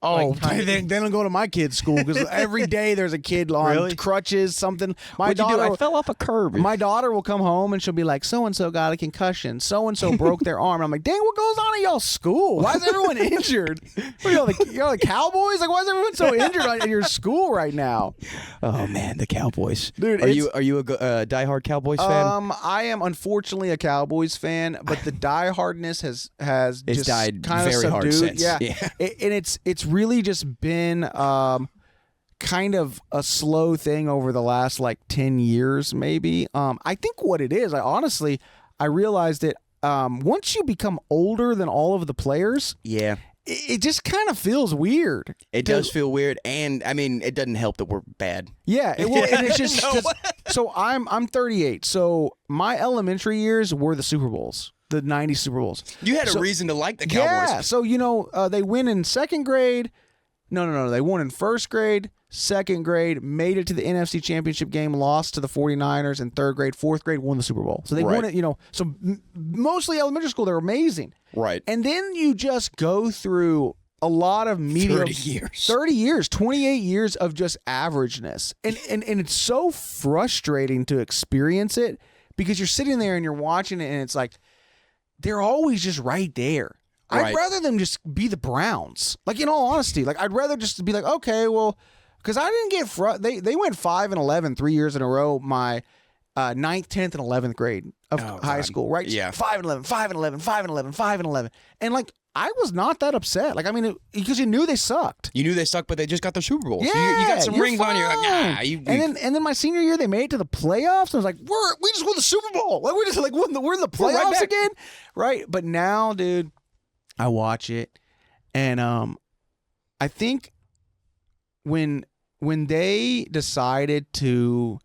B: Oh, they don't go to my kid's school because every day there's a kid on crutches, something.
A: What'd you do? I fell off a curb.
B: My daughter will come home and she'll be like, so-and-so got a concussion. So-and-so broke their arm. And I'm like, dang, what goes on at y'all's school? Why is everyone injured? What are y'all the Cowboys? Like, why is everyone so injured at your school right now?
A: Oh, man, the Cowboys.
B: Dude,
A: are you a diehard Cowboys fan?
B: I am unfortunately a Cowboys fan, but the diehardness has
A: it's
B: just
A: died
B: kind of
A: very
B: subdued.
A: hard since.
B: Yeah. And it's really just been kind of a slow thing over the last like 10 years maybe. I think what it is, I realized that once you become older than all of the players, it just kind of feels weird.
A: It does feel weird, and I mean, it doesn't help that we're bad.
B: Yeah, and it's just so I'm 38. So my elementary years were the Super Bowls. The 90s Super Bowls.
A: You had a reason to like the Cowboys.
B: Yeah, so they win in second grade. No. They won in first grade, second grade, made it to the NFC Championship game, lost to the 49ers in third grade, fourth grade, won the Super Bowl. So they won it, so mostly elementary school, they're amazing.
A: Right.
B: And then you just go through a lot of media. 30 years, 28 years of just averageness. And it's so frustrating to experience it because you're sitting there and you're watching it and it's like, they're always just right there. I'd rather them just be the Browns. Like, in all honesty, like I'd rather just be like, okay, well, because I didn't get they went 5-11 3 years in a row. My 9th, 10th, and 11th grade of high school, right?
A: Yeah,
B: 5-11, 5-11, 5-11, 5-11, and like I was not that upset. Like, I mean, because you knew they sucked. You knew they sucked,
A: but they just got their Super Bowl.
B: Yeah,
A: so you got some rings on you. Like,
B: and then my senior year, they made it to the playoffs. I was like, we just won the Super Bowl. Like, we're in the playoffs again, right? But now, dude, I watch it, and I think when they decided to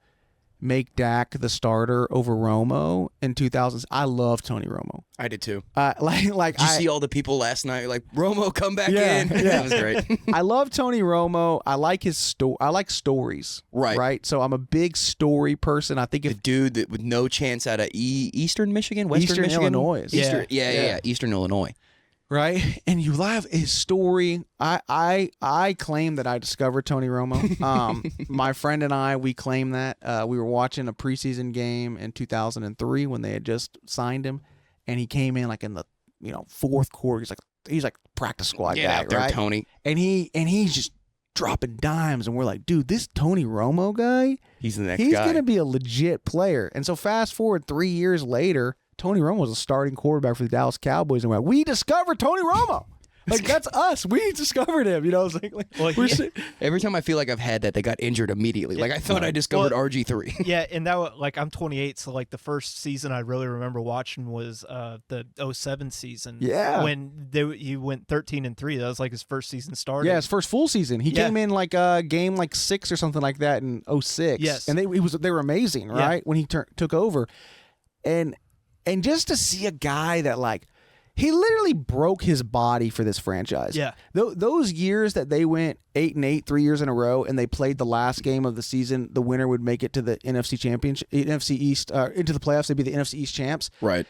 B: make Dak the starter over Romo in 2000s, I love Tony Romo.
A: I did too.
B: Like,
A: did you see all the people last night? Like, Romo, come back in. Yeah. That was great.
B: I love Tony Romo. I like his I like stories. Right. So I'm a big story person. I think
A: the dude that with no chance out of Eastern Michigan, Western Michigan,
B: Illinois.
A: Eastern Illinois.
B: Right, and you love his story. I claim that I discovered Tony Romo. My friend and I, we claim that we were watching a preseason game in 2003 when they had just signed him, and he came in like in the fourth quarter. He's like practice squad guy,
A: right?
B: Tony, and he's just dropping dimes, and we're like, dude, this Tony Romo guy,
A: he's the next guy.
B: He's gonna be a legit player. And so fast forward 3 years later. Tony Romo was a starting quarterback for the Dallas Cowboys, and we're like, we discovered Tony Romo. Like, that's us. We discovered him. It's like
A: every time I feel like I've had that, they got injured immediately. Like, I thought I discovered RG3.
C: Yeah, and that I'm 28, so like the first season I really remember watching was the 2007 season.
B: Yeah,
C: when he went 13-3. That was like his first season starting.
B: Yeah, his first full season. He came in like game like 6 or something like that in 2006.
C: Yes,
B: and they were amazing, right? When he took over, and just to see a guy that, like, he literally broke his body for this franchise.
C: Yeah.
B: Those years that they went 8-8 3 years in a row and they played the last game of the season, the winner would make it to the NFC Championship, NFC East, into the playoffs. They'd be the NFC East champs.
A: Right.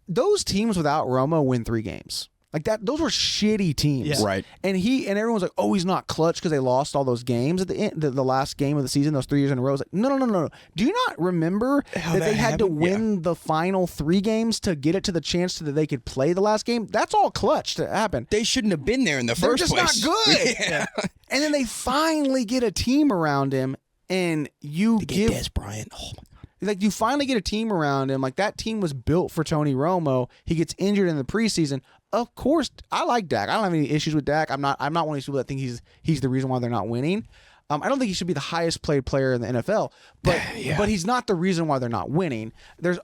B: Those teams without Romo win 3 games. Like that, those were shitty teams.
A: Yeah. Right.
B: And everyone's like, oh, he's not clutch because they lost all those games at the end, the last game of the season, those 3 years in a row. It's like, no. Do you not remember that they had to win the final 3 games to get it to the chance that they could play the last game? That's all clutch to happen.
A: They shouldn't have been there in the first place.
B: They're just not good.
A: Yeah.
B: And then they finally get a team around him, and you give
A: Des Bryant. Oh my God.
B: Like, you finally get a team around him. Like, that team was built for Tony Romo. He gets injured in the preseason. Of course, I like Dak. I don't have any issues with Dak. I'm not one of these people that think he's the reason why they're not winning. I don't think he should be the highest paid player in the NFL, but but he's not the reason why they're not winning. There's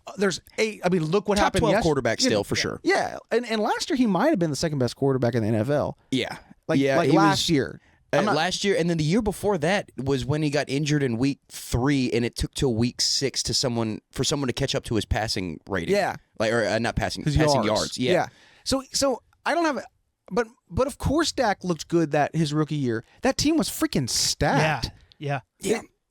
B: 8. I mean, look what
A: Top
B: happened.
A: 12 quarterback still for sure.
B: Yeah, and last year he might have been the second best quarterback in the NFL.
A: Yeah,
B: like last year.
A: Last year, and then the year before that was when he got injured in week 3, and it took till week 6 for someone to catch up to his passing rating.
B: Yeah,
A: not passing yards. Yeah.
B: So I don't have, but of course Dak looked good that his rookie year. That team was freaking stacked.
C: Yeah.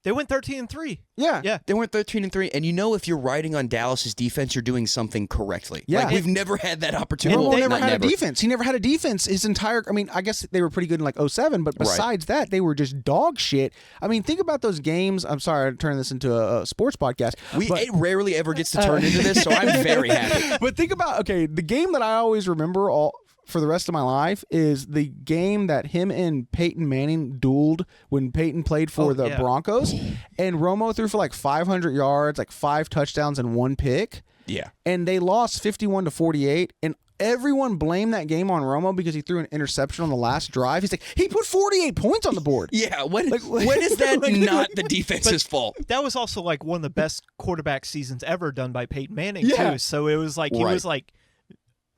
C: They went 13-3.
B: Yeah.
A: They went 13-3, and if you're riding on Dallas's defense, you're doing something correctly.
B: Yeah.
A: We've never had that opportunity.
B: Romo never had a defense. He never had a defense his entire. I mean, I guess they were pretty good in like 2007, but besides that, they were just dog shit. I mean, think about those games. I'm sorry, I turned this into a sports podcast.
A: It rarely ever gets to turn into this, so I'm very happy.
B: But think about the game that I always remember for the rest of my life is the game that him and Peyton Manning dueled when Peyton played for the Broncos, and Romo threw for like 500 yards, like 5 touchdowns and 1 pick.
A: Yeah.
B: And they lost 51-48, and everyone blamed that game on Romo because he threw an interception on the last drive. He's like, he put 48 points on the board.
A: Yeah, when is that not the defense's fault?
C: That was also like one of the best quarterback seasons ever done by Peyton Manning too. So it was like he was like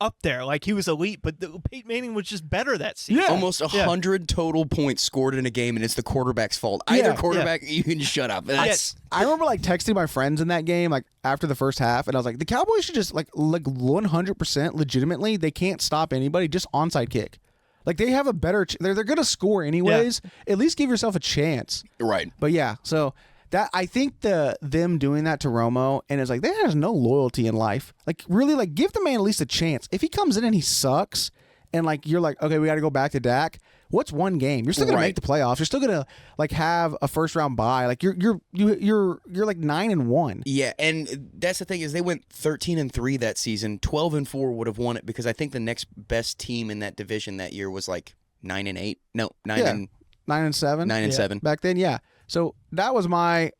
C: up there, like he was elite, but Peyton Manning was just better that season.
A: Yeah. Almost 100 total points scored in a game, and it's the quarterback's fault. Either quarterback, you can shut up.
B: I remember like texting my friends in that game, like after the first half, and I was like, the Cowboys should just like 100% legitimately, they can't stop anybody, just onside kick. Like they have a better, they're going to score anyways. At least give yourself a chance.
A: Right.
B: But so. That I think them doing that to Romo, and it's like they has no loyalty in life. Like really, like give the man at least a chance. If he comes in and he sucks, and like you're like, okay, we got to go back to Dak. What's one game? You're still gonna make the playoffs. You're still gonna like have a first round bye. Like you're like 9-1.
A: Yeah, and that's the thing is they went 13-3 that season. 12-4 would have won it because I think the next best team in that division that year was like 9-8. No, 9-7.
B: 9-7 back then. Yeah. So that was I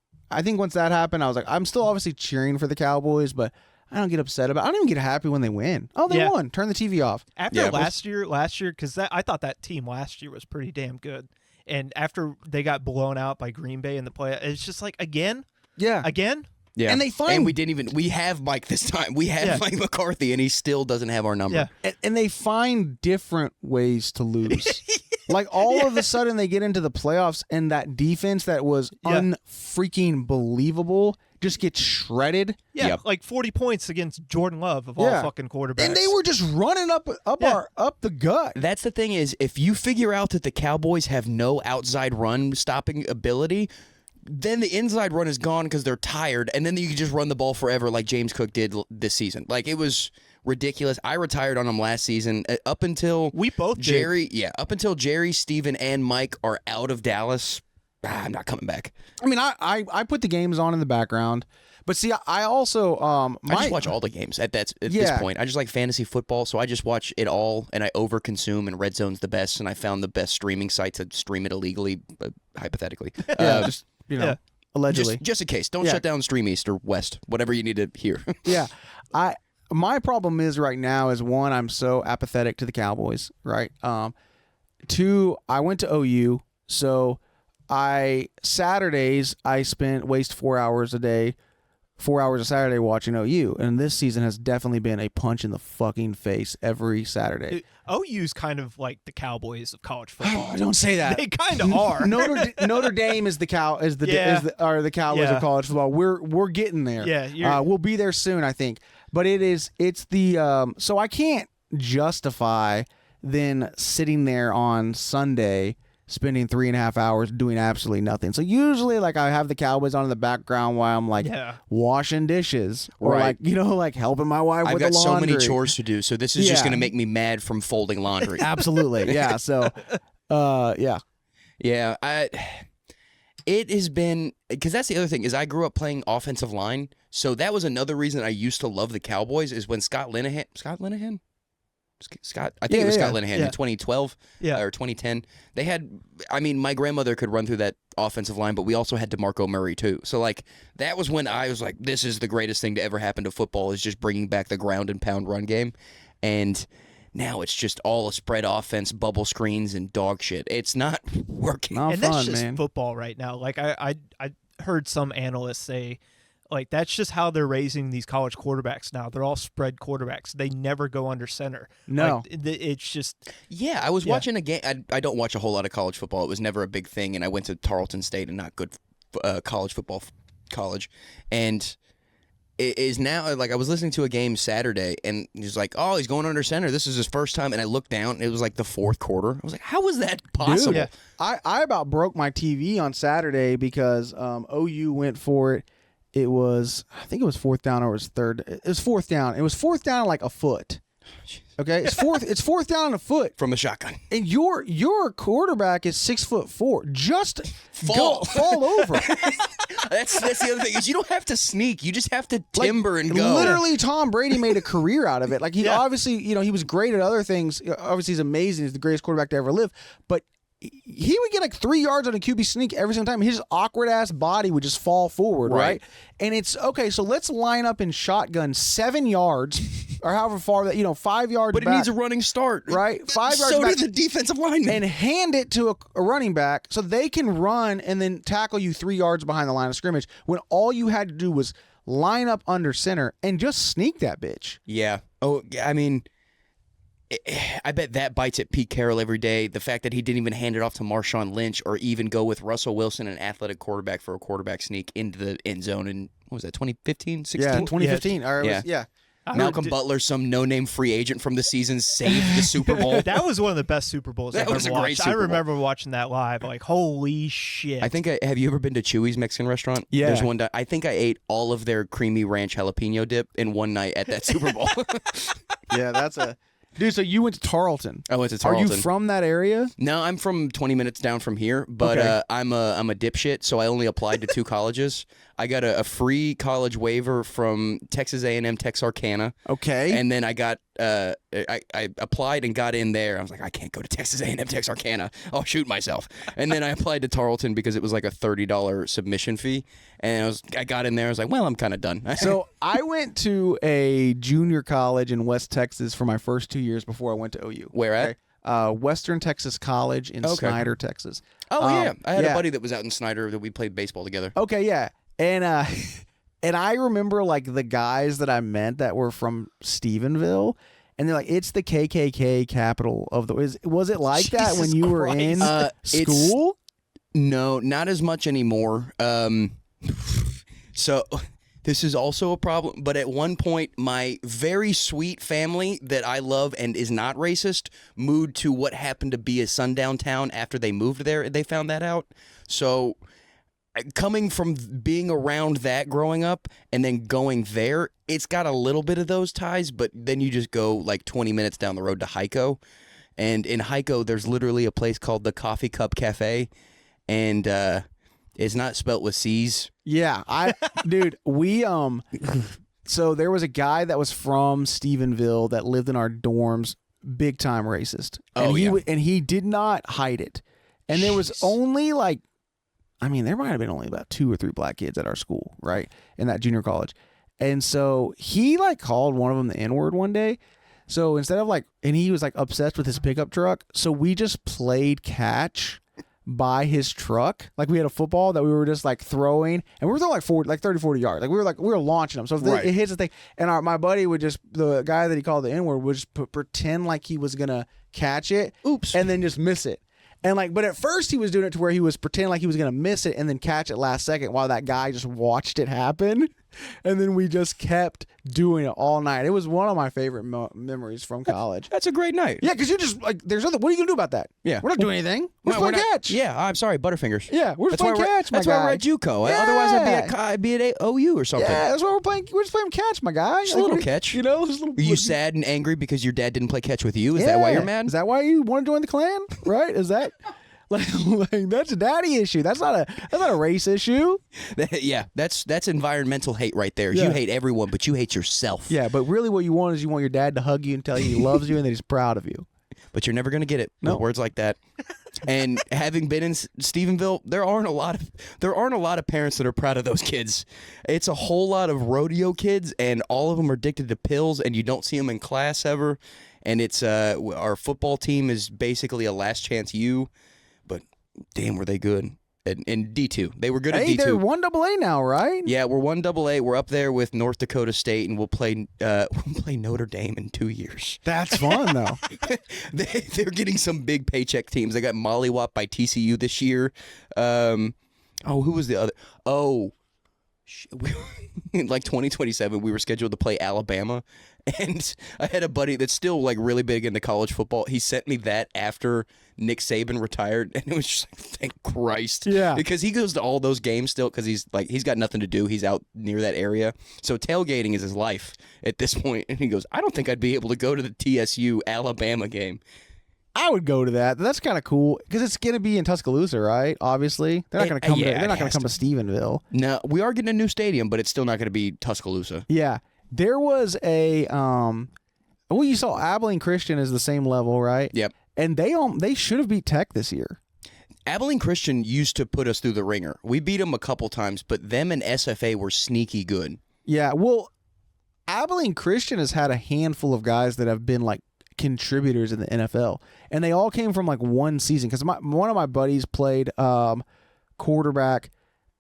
B: think once that happened, I was like, I'm still obviously cheering for the Cowboys, but I don't get upset about it. I don't even get happy when they win. Oh, they won. Turn the TV off.
C: After last year, because I thought that team last year was pretty damn good. And after they got blown out by Green Bay in the play, it's just like, again?
B: Yeah.
C: Again?
B: Yeah.
A: And we have Mike this time. We have Mike McCarthy, and he still doesn't have our number.
B: Yeah. And they find different ways to lose. Like all of a sudden they get into the playoffs and that defense that was unfreaking believable just gets shredded.
C: Yeah, like 40 points against Jordan Love of all fucking quarterbacks.
B: And they were just running up the gut.
A: That's the thing is if you figure out that the Cowboys have no outside run stopping ability, then the inside run is gone because they're tired, and then you can just run the ball forever like James Cook did this season. Like it was ridiculous. I retired on him last season. Up until
C: we both
A: Jerry, up until Jerry, Steven, and Mike are out of Dallas, I'm not coming back.
B: I mean, I put the games on in the background, but see, I also
A: I just watch all the games at this point. I just like fantasy football, so I just watch it all, and I overconsume. And Red Zone's the best, and I found the best streaming site to stream it illegally, hypothetically.
B: Just allegedly,
A: just in case. Don't shut down Stream East or West, whatever you need to hear.
B: My problem is right now is one, I'm so apathetic to the Cowboys, right? 2, I went to OU, so Saturdays I waste 4 hours a day, 4 hours a Saturday watching OU, and this season has definitely been a punch in the fucking face every Saturday.
C: OU's kind of like the Cowboys of college football.
B: Don't say that.
C: They kind of are.
B: Notre Dame is the Cowboys of college football. We're getting there.
C: Yeah,
B: we'll be there soon, I think. But it's the so I can't justify then sitting there on Sunday spending 3.5 hours doing absolutely nothing. So usually like I have the Cowboys on in the background while I'm like washing dishes or like helping my wife with the laundry.
A: I've got so many chores to do, so this is just going to make me mad from folding laundry.
B: Absolutely. Yeah. So
A: it has been, because that's the other thing is I grew up playing offensive line, so that was another reason I used to love the Cowboys is when Scott Linehan in 2012 or 2010. They had, I mean, my grandmother could run through that offensive line, but we also had DeMarco Murray too. So like that was when I was like, this is the greatest thing to ever happen to football is just bringing back the ground and pound run game. And Now it's just all a spread offense, bubble screens, and dog shit. It's not working.
B: Not
C: and
B: fun,
C: that's just
B: man.
C: football right now. Like I heard some analysts say, like that's just how they're raising these college quarterbacks now. They're all spread quarterbacks. They never go under center.
B: No.
C: Like, it's just
A: Yeah, I was watching a game. I don't watch a whole lot of college football. It was never a big thing, and I went to Tarleton State, and not good college football college, and it is now like I was listening to a game Saturday, and he's like, "Oh, he's going under center. This is his first time." And I looked down, and it was like the fourth quarter. I was like, "How was that possible?"
B: Dude, I about broke my TV on Saturday because OU went for it. It was, I think it was fourth down or it was third. It was fourth down. It was fourth down like a foot. Okay, it's fourth down a foot
A: From the shotgun.
B: and your quarterback is 6'4". Just
A: Fall
B: over.
A: That's the other thing is you don't have to sneak. You just have to timber and go.
B: Literally, Tom Brady made a career out of it. Like he obviously, he was great at other things. Obviously, he's amazing. He's the greatest quarterback to ever live. But he would get like 3 yards on a QB sneak every single time. His awkward ass body would just fall forward, right? And it's okay. So let's line up in shotgun 7 yards or however far that 5 yards.
A: But it
B: back,
A: needs a running start,
B: right? 5 yards
A: So
B: back,
A: do the defensive linemen.
B: and hand it to a running back so they can run and then tackle you 3 yards behind the line of scrimmage. When all you had to do was line up under center and just sneak that bitch.
A: Yeah. Oh, I mean, I bet that bites at Pete Carroll every day. The fact that he didn't even hand it off to Marshawn Lynch or even go with Russell Wilson, an athletic quarterback, for a quarterback sneak into the end zone in, what was that, 2015, 16?
B: Yeah, 2015. Or it
A: Yeah.
B: was, yeah.
A: Malcolm Butler, some no-name free agent from the season, saved the Super Bowl.
C: that was one of the best Super Bowls
A: That
C: I've
A: was
C: ever
A: a great
C: watched.
A: Super
C: I
A: Bowl.
C: remember watching that live. Like, holy shit!
A: I think have you ever been to Chewy's Mexican restaurant?
B: Yeah.
A: There's one. I think I ate all of their creamy ranch jalapeno dip in one night at that Super Bowl.
B: Yeah, that's a dude. So you went to Tarleton.
A: I went to
B: Are
A: Tarleton.
B: you from that area?
A: No, I'm from 20 minutes down from here, but
B: Okay.
A: I'm a dipshit, so I only applied to 2 colleges. I got a free college waiver from Texas A&M Texarkana,
B: Okay.
A: and then I got I applied and got in there. I was like, I can't go to Texas A&M Texarkana. I'll shoot myself. And then I applied to Tarleton because it was like a $30 submission fee, and I got in there. I was like, well, I'm kind of done.
B: So I went to a junior college in West Texas for my first 2 years before I went to OU.
A: Where at?
B: Western Texas College in
A: Okay.
B: Snyder, Texas.
A: Oh yeah, I had
B: yeah.
A: a buddy that was out in Snyder that we played baseball together.
B: Okay, yeah. And and I remember like the guys that I met that were from Stephenville, and they're like, it's the KKK capital of the. Was it like that when
A: Jesus
B: you were
A: Christ.
B: in
A: It's-
B: school?
A: No, not as much anymore. So this is also a problem. But at one point, my very sweet family that I love and is not racist moved to what happened to be a sundown town after they moved there. They found that out. So coming from being around that growing up and then going there, it's got a little bit of those ties. But then you just go like 20 minutes down the road to Hico. And in Hico, there's literally a place called the Coffee Cup Cafe. And it's not spelt with C's.
B: Yeah, dude, we so there was a guy that was from Stephenville that lived in our dorms, big time racist. And
A: Oh,
B: he
A: yeah.
B: and he did not hide it. And there was
A: Jeez.
B: only like, I mean, there might have been only about 2 or 3 black kids at our school, right? In that junior college. And so he like called one of them the N-word one day. So instead of like, and he was like obsessed with his pickup truck. So we just played catch by his truck. Like we had a football that we were just like throwing, and we were throwing like 30, 40 yards. Like we were launching them. So if
A: Right.
B: it hits the thing, and my buddy would just, the guy that he called the N-word would just pretend like he was gonna catch it.
A: Oops.
B: And then just miss it. And like, but at first he was doing it to where he was pretending like he was gonna miss it and then catch it last second while that guy just watched it happen. And then we just kept doing it all night. It was one of my favorite memories from college.
A: That's a great night.
B: Yeah, because you're just like, there's other. What are you gonna do about that?
A: Yeah.
B: We're not doing anything. We're just
A: No,
B: playing catch.
A: Yeah, I'm sorry, Butterfingers.
B: Yeah, we're just
A: That's
B: playing
A: why
B: catch, my
A: That's
B: guy.
A: why we're at JUCO.
B: Yeah.
A: Otherwise, I'd be at OU or something.
B: Yeah, that's why we're playing. We're just playing catch, my guy.
A: Just a little
B: what do you-
A: catch.
B: You know, just a little.
A: Are you sad and angry because your dad didn't play catch with you? Is that why you're mad?
B: Is that why you want to join the clan? Right? Is that like that's a daddy issue? That's not a race issue.
A: Yeah, that's environmental hate right there.
B: Yeah.
A: You hate everyone, but you hate yourself.
B: Yeah, but really, what you want is you want your dad to hug you and tell you he loves you and that he's proud of you.
A: But you're never gonna get it.
B: No.
A: With words like that. And having been in Stephenville, there aren't a lot of parents that are proud of those kids. It's a whole lot of rodeo kids, and all of them are addicted to pills, and you don't see them in class ever. And it's our football team is basically a last chance U, but damn, were they good. In D2. They were good at D2.
B: Hey, they're 1AA now, right?
A: Yeah, we're 1AA. We're up there with North Dakota State, and we'll play Notre Dame in 2 years.
B: That's fun, though.
A: They're getting some big paycheck teams. They got mollywopped by TCU this year. Who was the other? In like 2027, we were scheduled to play Alabama, and I had a buddy that's still like really big into college football. He sent me that after Nick Saban retired, and it was just like, thank Christ.
B: Yeah.
A: Because he goes to all those games still because he's got nothing to do. He's out near that area. So tailgating is his life at this point. And he goes, I don't think I'd be able to go to the TSU Alabama game.
B: I would go to that. That's kind of cool because it's going to be in Tuscaloosa, right? Obviously, they're not going to come. They're not going to come to Stephenville.
A: No, we are getting a new stadium, but it's still not going to be Tuscaloosa.
B: Yeah, there was a well, you saw Abilene Christian is the same level, right?
A: Yep.
B: And they should have beat Tech this year.
A: Abilene Christian used to put us through the ringer. We beat them a couple times, but them and SFA were sneaky good.
B: Yeah, well, Abilene Christian has had a handful of guys that have been like contributors in the NFL, and they all came from like one season. Because one of my buddies played quarterback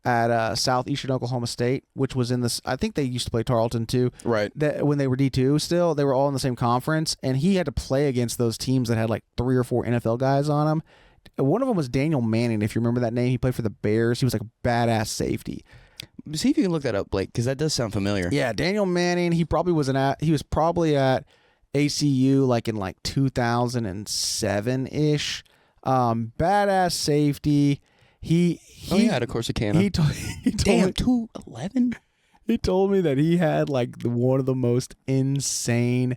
B: at Southeastern Oklahoma State, which was in this. I think they used to play Tarleton too.
A: Right.
B: That when they were D2 still, they were all in the same conference, and he had to play against those teams that had like 3 or 4 NFL guys on them. One of them was Daniel Manning, if you remember that name. He played for the Bears. He was like a badass safety.
A: See if you can look that up, Blake, because that does sound familiar.
B: Yeah, Daniel Manning. He was probably at ACU like in like 2007-ish. Badass safety. He
A: had a Corsicana.
B: He told
A: Damn,
B: me
A: 211?
B: He told me that he had like one of the most insane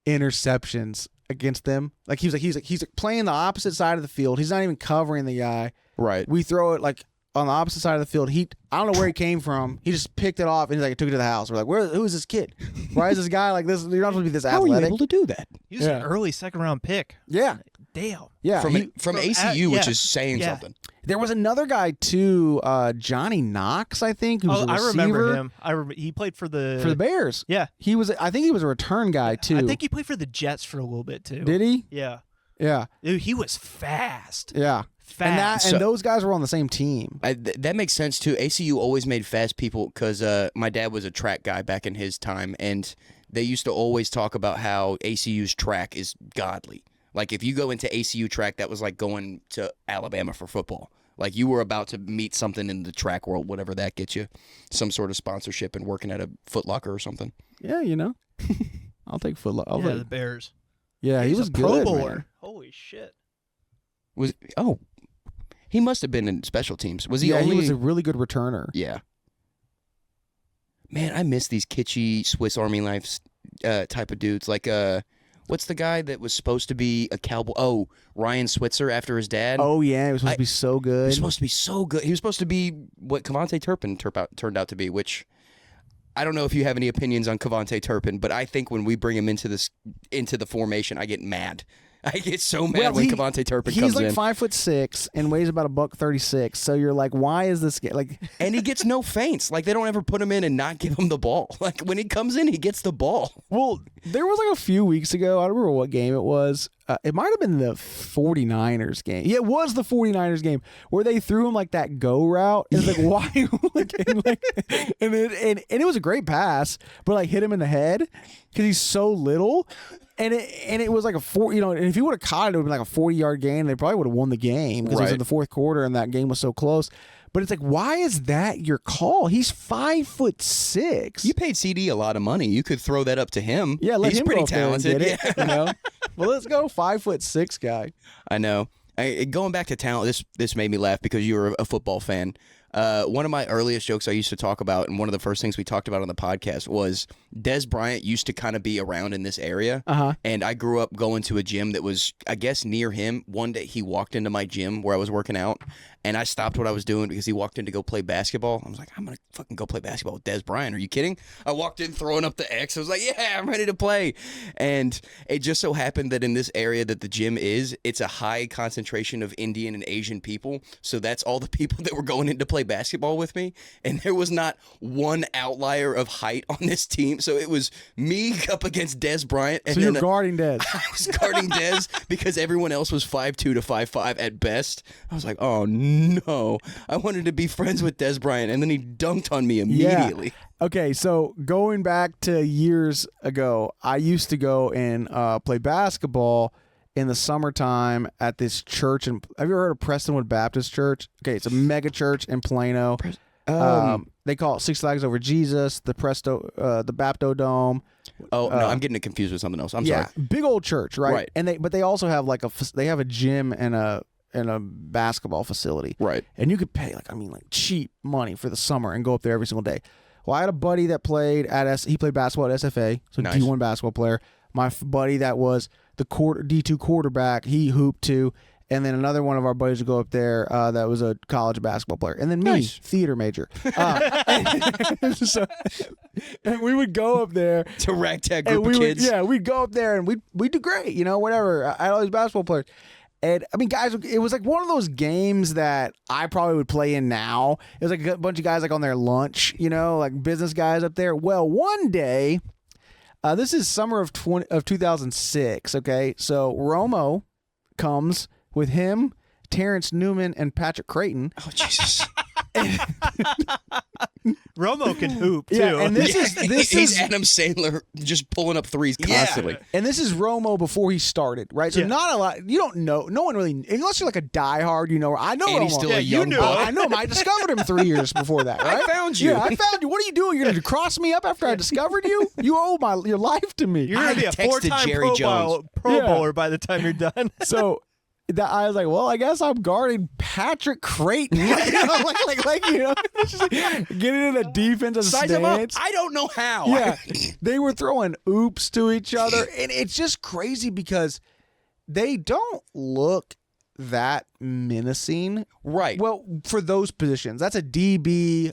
B: interceptions against them. Like he's like playing the opposite side of the field. He's not even covering the guy.
A: Right.
B: We throw it like on the opposite side of the field. I don't know where he came from. He just picked it off and he's like, took it to the house. We're like, who is this kid? Why is this guy like this? You're not supposed to be this athletic.
A: How are you able to do that?
C: He was an early second-round pick.
B: Yeah.
C: Damn.
B: Yeah.
A: From ACU, which is saying something.
B: There was another guy too, Johnny Knox, I think, who was a receiver.
C: I remember him. He played for the
B: Bears.
C: Yeah.
B: I think he was a return guy too.
C: I think he played for the Jets for a little bit too.
B: Did he?
C: Yeah.
B: Yeah.
C: Dude, he was fast.
B: Yeah.
C: Fast.
B: And those guys were on the same team.
A: That makes sense too. ACU always made fast people because my dad was a track guy back in his time, and they used to always talk about how ACU's track is godly. Like if you go into ACU track, that was like going to Alabama for football. Like you were about to meet something in the track world, whatever that gets you, some sort of sponsorship and working at a Foot Locker or something.
B: Yeah, I'll take Foot Locker.
C: The Bears.
B: Yeah, he was
C: a
B: good,
C: Pro Bowler.
B: man.
C: Holy shit.
A: He must have been in special teams. Was he only?
B: He was a really good returner.
A: Yeah. Man, I miss these kitschy Swiss Army knives type of dudes. Like, what's the guy that was supposed to be a cowboy? Oh, Ryan Switzer after his dad.
B: Oh yeah, he was supposed to be so good.
A: He was supposed to be so good. He was supposed to be what Cavante Turpin turned out to be. Which I don't know if you have any opinions on Cavante Turpin, but I think when we bring him into the formation, I get mad. I get so mad when Cavante Turpin comes in.
B: He's like 5'6" and weighs about $136. So you're like, why is this like?
A: And he gets no feints. Like they don't ever put him in and not give him the ball. Like when he comes in, he gets the ball.
B: Well, there was like a few weeks ago. I don't remember what game it was. It might have been the 49ers game. Yeah, it was the 49ers game where they threw him like that go route. And it's like, why? and it was a great pass, but like hit him in the head because he's so little. And it was like a and if he would have caught it, it would have been like a 40-yard gain. They probably would have won the game because it was in the fourth quarter and that game was so close. But it's like, why is that your call? He's 5'6".
A: You paid CD a lot of money. You could throw that up to him.
B: Yeah, let
A: he's
B: him
A: pretty
B: go up there and
A: talented.
B: get it, Well, let's go 5'6" guy.
A: I know. Going back to talent, this made me laugh because you were a football fan. One of my earliest jokes I used to talk about, and one of the first things we talked about on the podcast was Des Bryant used to kind of be around in this area. And I grew up going to a gym that was, I guess, near him. One day he walked into my gym where I was working out, and I stopped what I was doing because he walked in to go play basketball. I was like, I'm going to fucking go play basketball with Des Bryant. Are you kidding? I walked in throwing up the X. I was like, yeah, I'm ready to play. And it just so happened that in this area that the gym is, it's a high concentration of Indian and Asian people. So that's all the people that were going in to play basketball with me. And there was not one outlier of height on this team. So it was me up against Des Bryant. And
B: so you're guarding Des.
A: I was guarding Des because everyone else was 5'2" to 5'5" at best. I was like, oh no. I wanted to be friends with Des Bryant, and then he dunked on me immediately.
B: Yeah. Okay, so going back to years ago, I used to go and play basketball in the summertime at this church. And have you ever heard of Prestonwood Baptist Church? Okay, it's a mega church in Plano. They call it Six Flags Over Jesus, the Bapto Dome.
A: Oh no, I'm getting it confused with something else. I'm sorry.
B: Big old church, right?
A: Right.
B: And they also have they have a gym and a basketball facility,
A: right?
B: And you could pay cheap money for the summer and go up there every single day. Well, I had a buddy that played he played basketball at SFA, so
A: nice.
B: D1 basketball player. My buddy that was the D2 quarterback, he hooped too. And then another one of our buddies would go up there that was a college basketball player. And then me,
A: nice.
B: theater major. And we would go up there.
A: To ragtag group of kids.
B: We'd go up there and we'd do great, whatever. I had all these basketball players. And, I mean, guys, it was like one of those games that I probably would play in now. It was like a bunch of guys on their lunch, like business guys up there. Well, one day, this is summer of 2006, okay? So Romo comes with him, Terrence Newman, and Patrick Creighton.
A: Oh, Jesus.
C: Romo can hoop, too.
B: Yeah, and
A: he's Adam Sandler just pulling up threes constantly.
B: Yeah. And this is Romo before he started, right? So not a lot. You don't know. No one really, unless you're like a diehard, I know
A: and
B: Romo.
A: He's still a young boy.
B: I know him. I discovered him 3 years before that, right?
A: I found you.
B: Yeah, I found you. What are you doing? You're going to cross me up after I discovered you? You owe your life to me.
C: You're going to be a
A: texted
C: 4-time Pro Bowler by the time you're done.
B: So I was like, well, I guess I'm guarding Patrick Creighton. Getting into the defensive
A: Size him up.
B: stance.
A: I don't know how.
B: Yeah, they were throwing oops to each other, and it's just crazy because they don't look that menacing.
A: Right.
B: Well, for those positions, that's a DB,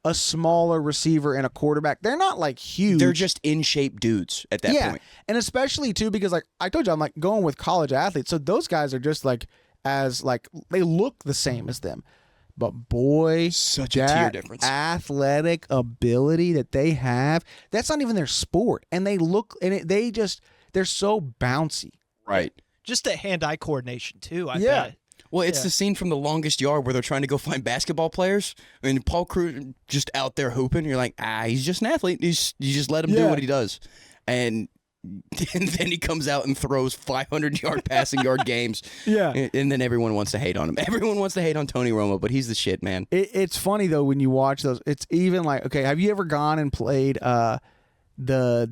B: a smaller receiver, and a quarterback. They're not like huge.
A: They're just in shape dudes at that point.
B: And especially too because like I told you, I'm like going with college athletes, so those guys are just they look the same as them. But boy,
A: such a tier difference.
B: Athletic ability that they have, that's not even their sport. And they look, and they're so bouncy.
A: Right.
C: Just the hand-eye coordination, too, I bet.
A: Well, it's the scene from The Longest Yard where they're trying to go find basketball players, and Paul Crew just out there hooping. You're like, he's just an athlete. You just let him do what he does. And then he comes out and throws 500-yard passing yard games.
B: Yeah. And
A: then everyone wants to hate on him. Everyone wants to hate on Tony Romo, but he's the shit, man.
B: It's funny, though, when you watch those. It's even like, okay, have you ever gone and played the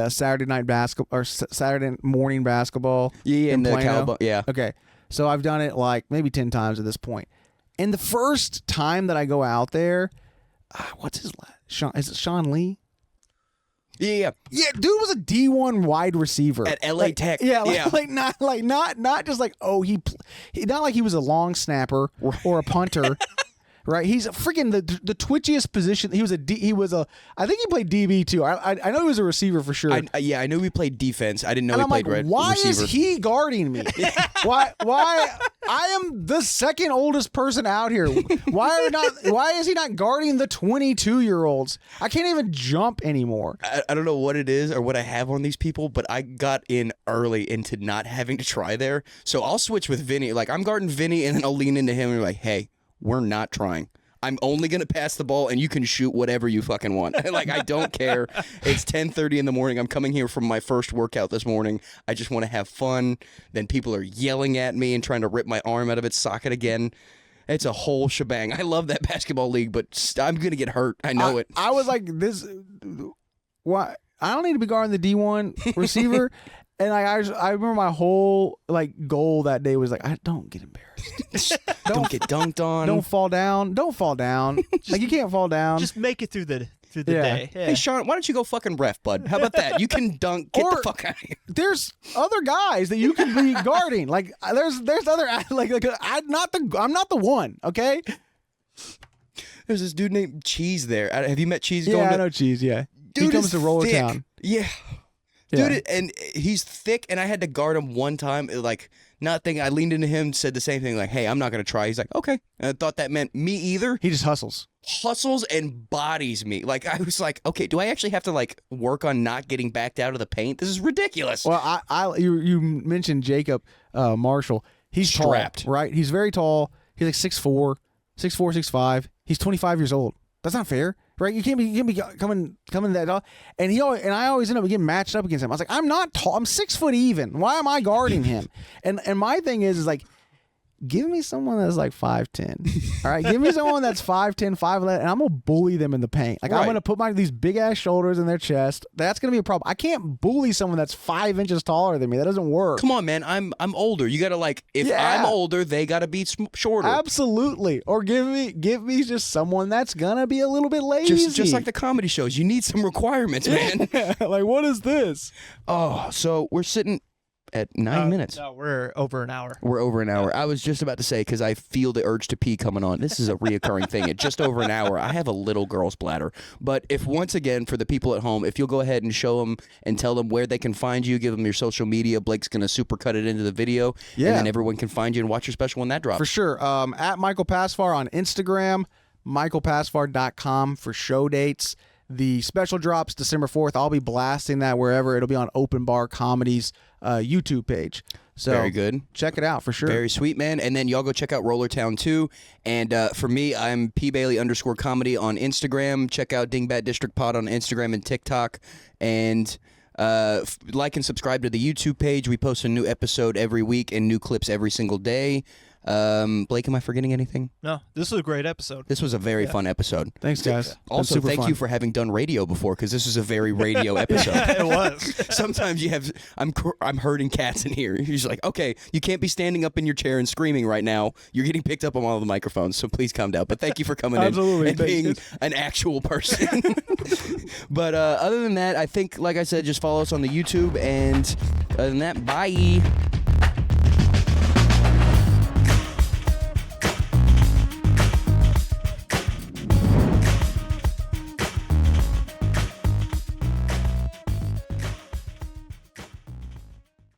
B: Saturday night basketball or Saturday morning basketball?
A: Yeah,
B: in
A: the
B: Plano?
A: Cowboys. Yeah.
B: Okay. So I've done it like maybe 10 times at this point. And the first time that I go out there, what's his last? Is it Sean Lee?
A: Yeah.
B: Yeah, dude was a D1 wide receiver
A: at LA Tech.
B: Yeah, not just like not like he was a long snapper or a punter. Right, he's a freaking the twitchiest position. He was I think he played DB too. I know he was a receiver for sure.
A: I knew he played defense. I didn't know
B: and
A: he
B: I'm
A: played
B: like,
A: receiver.
B: Why is he guarding me? Why I am the second oldest person out here. Why is he not guarding the 22-year-olds? I can't even jump anymore.
A: I don't know what it is or what I have on these people, but I got in early into not having to try there. So I'll switch with Vinny. Like I'm guarding Vinny and then I'll lean into him and be like, hey, we're not trying. I'm only going to pass the ball and you can shoot whatever you fucking want. Like, I don't care. It's 10:30 in the morning. I'm coming here from my first workout this morning. I just want to have fun. Then people are yelling at me and trying to rip my arm out of its socket again. It's a whole shebang. I love that basketball league, but I'm going to get hurt. I know it.
B: I was like, why? I don't need to be guarding the D1 receiver. And I remember my whole goal that day was I don't get embarrassed.
A: Don't get dunked on.
B: Don't fall down. Like you can't fall down.
C: Just make it through the through the day. Yeah.
A: Hey, Sean, why don't you go fucking ref, bud? How about that? You can dunk. Get the fuck out of here.
B: There's other guys that you can be guarding. Like there's other I'm not the one. Okay.
A: There's this dude named Cheese there. Have you met Cheese?
B: Yeah, I know Cheese. Yeah,
A: dude,
B: he comes to Roller Town.
A: Yeah. Dude, and he's thick, and I had to guard him one time. Like, not thinking, I leaned into him, said the same thing, like, hey, I'm not going to try. He's like, okay. And I thought that meant me either.
B: He just hustles.
A: Hustles and bodies me. Like, I was like, okay, do I actually have to, like, work on not getting backed out of the paint? This is ridiculous.
B: Well, you mentioned Jacob Marshall. He's
A: strapped.
B: Tall, right? He's very tall. He's like 6'4", 6'5". He's 25 years old. That's not fair. Right, you can't be coming that tall, and I always end up getting matched up against him. I was like, I'm not tall. I'm 6 foot even. Why am I guarding him? and my thing is like, give me someone that's like 5'10". All right, give me someone that's 5'10", 5'11", and I'm gonna bully them in the paint. Like I'm gonna put these big ass shoulders in their chest. That's gonna be a problem. I can't bully someone that's 5 inches taller than me. That doesn't work.
A: Come on, man. I'm older. You gotta if I'm older, they gotta be shorter.
B: Absolutely. Or give me just someone that's gonna be a little bit lazy.
A: Just like the comedy shows, you need some requirements, man.
B: Like what is this?
A: Oh, so we're sitting at 9 minutes.
C: No, we're over an hour.
A: We're over an hour. I was just about to say, because I feel the urge to pee coming on. This is a reoccurring thing. At just over an hour, I have a little girl's bladder. But once again, for the people at home, if you'll go ahead and show them and tell them where they can find you, give them your social media. Blake's going to supercut it into the video. Yeah. And then everyone can find you and watch your special when that drops.
B: For sure. At Michael Pasvar on Instagram, michaelpasvar.com for show dates. The special drops December 4th. I'll be blasting that wherever. It'll be on Open Bar Comedy's YouTube page. So
A: very good.
B: Check it out for sure.
A: Very sweet, man. And then y'all go check out Roller Town too. And for me, I'm pbailey_comedy on Instagram. Check out Dingbat District Pod on Instagram and TikTok. And like and subscribe to the YouTube page. We post a new episode every week and new clips every single day. Blake, am I forgetting anything?
C: No, this was a great episode.
A: This was a very fun episode.
B: Thanks, guys.
A: Also, thank you for having done radio before, because this is a very radio episode.
C: It was.
A: Sometimes I'm herding cats in here. You're just like, okay, you can't be standing up in your chair and screaming right now. You're getting picked up on all the microphones, so please calm down. But thank you for coming in and being an actual person. But other than that, I think, like I said, just follow us on the YouTube. And other than that, bye.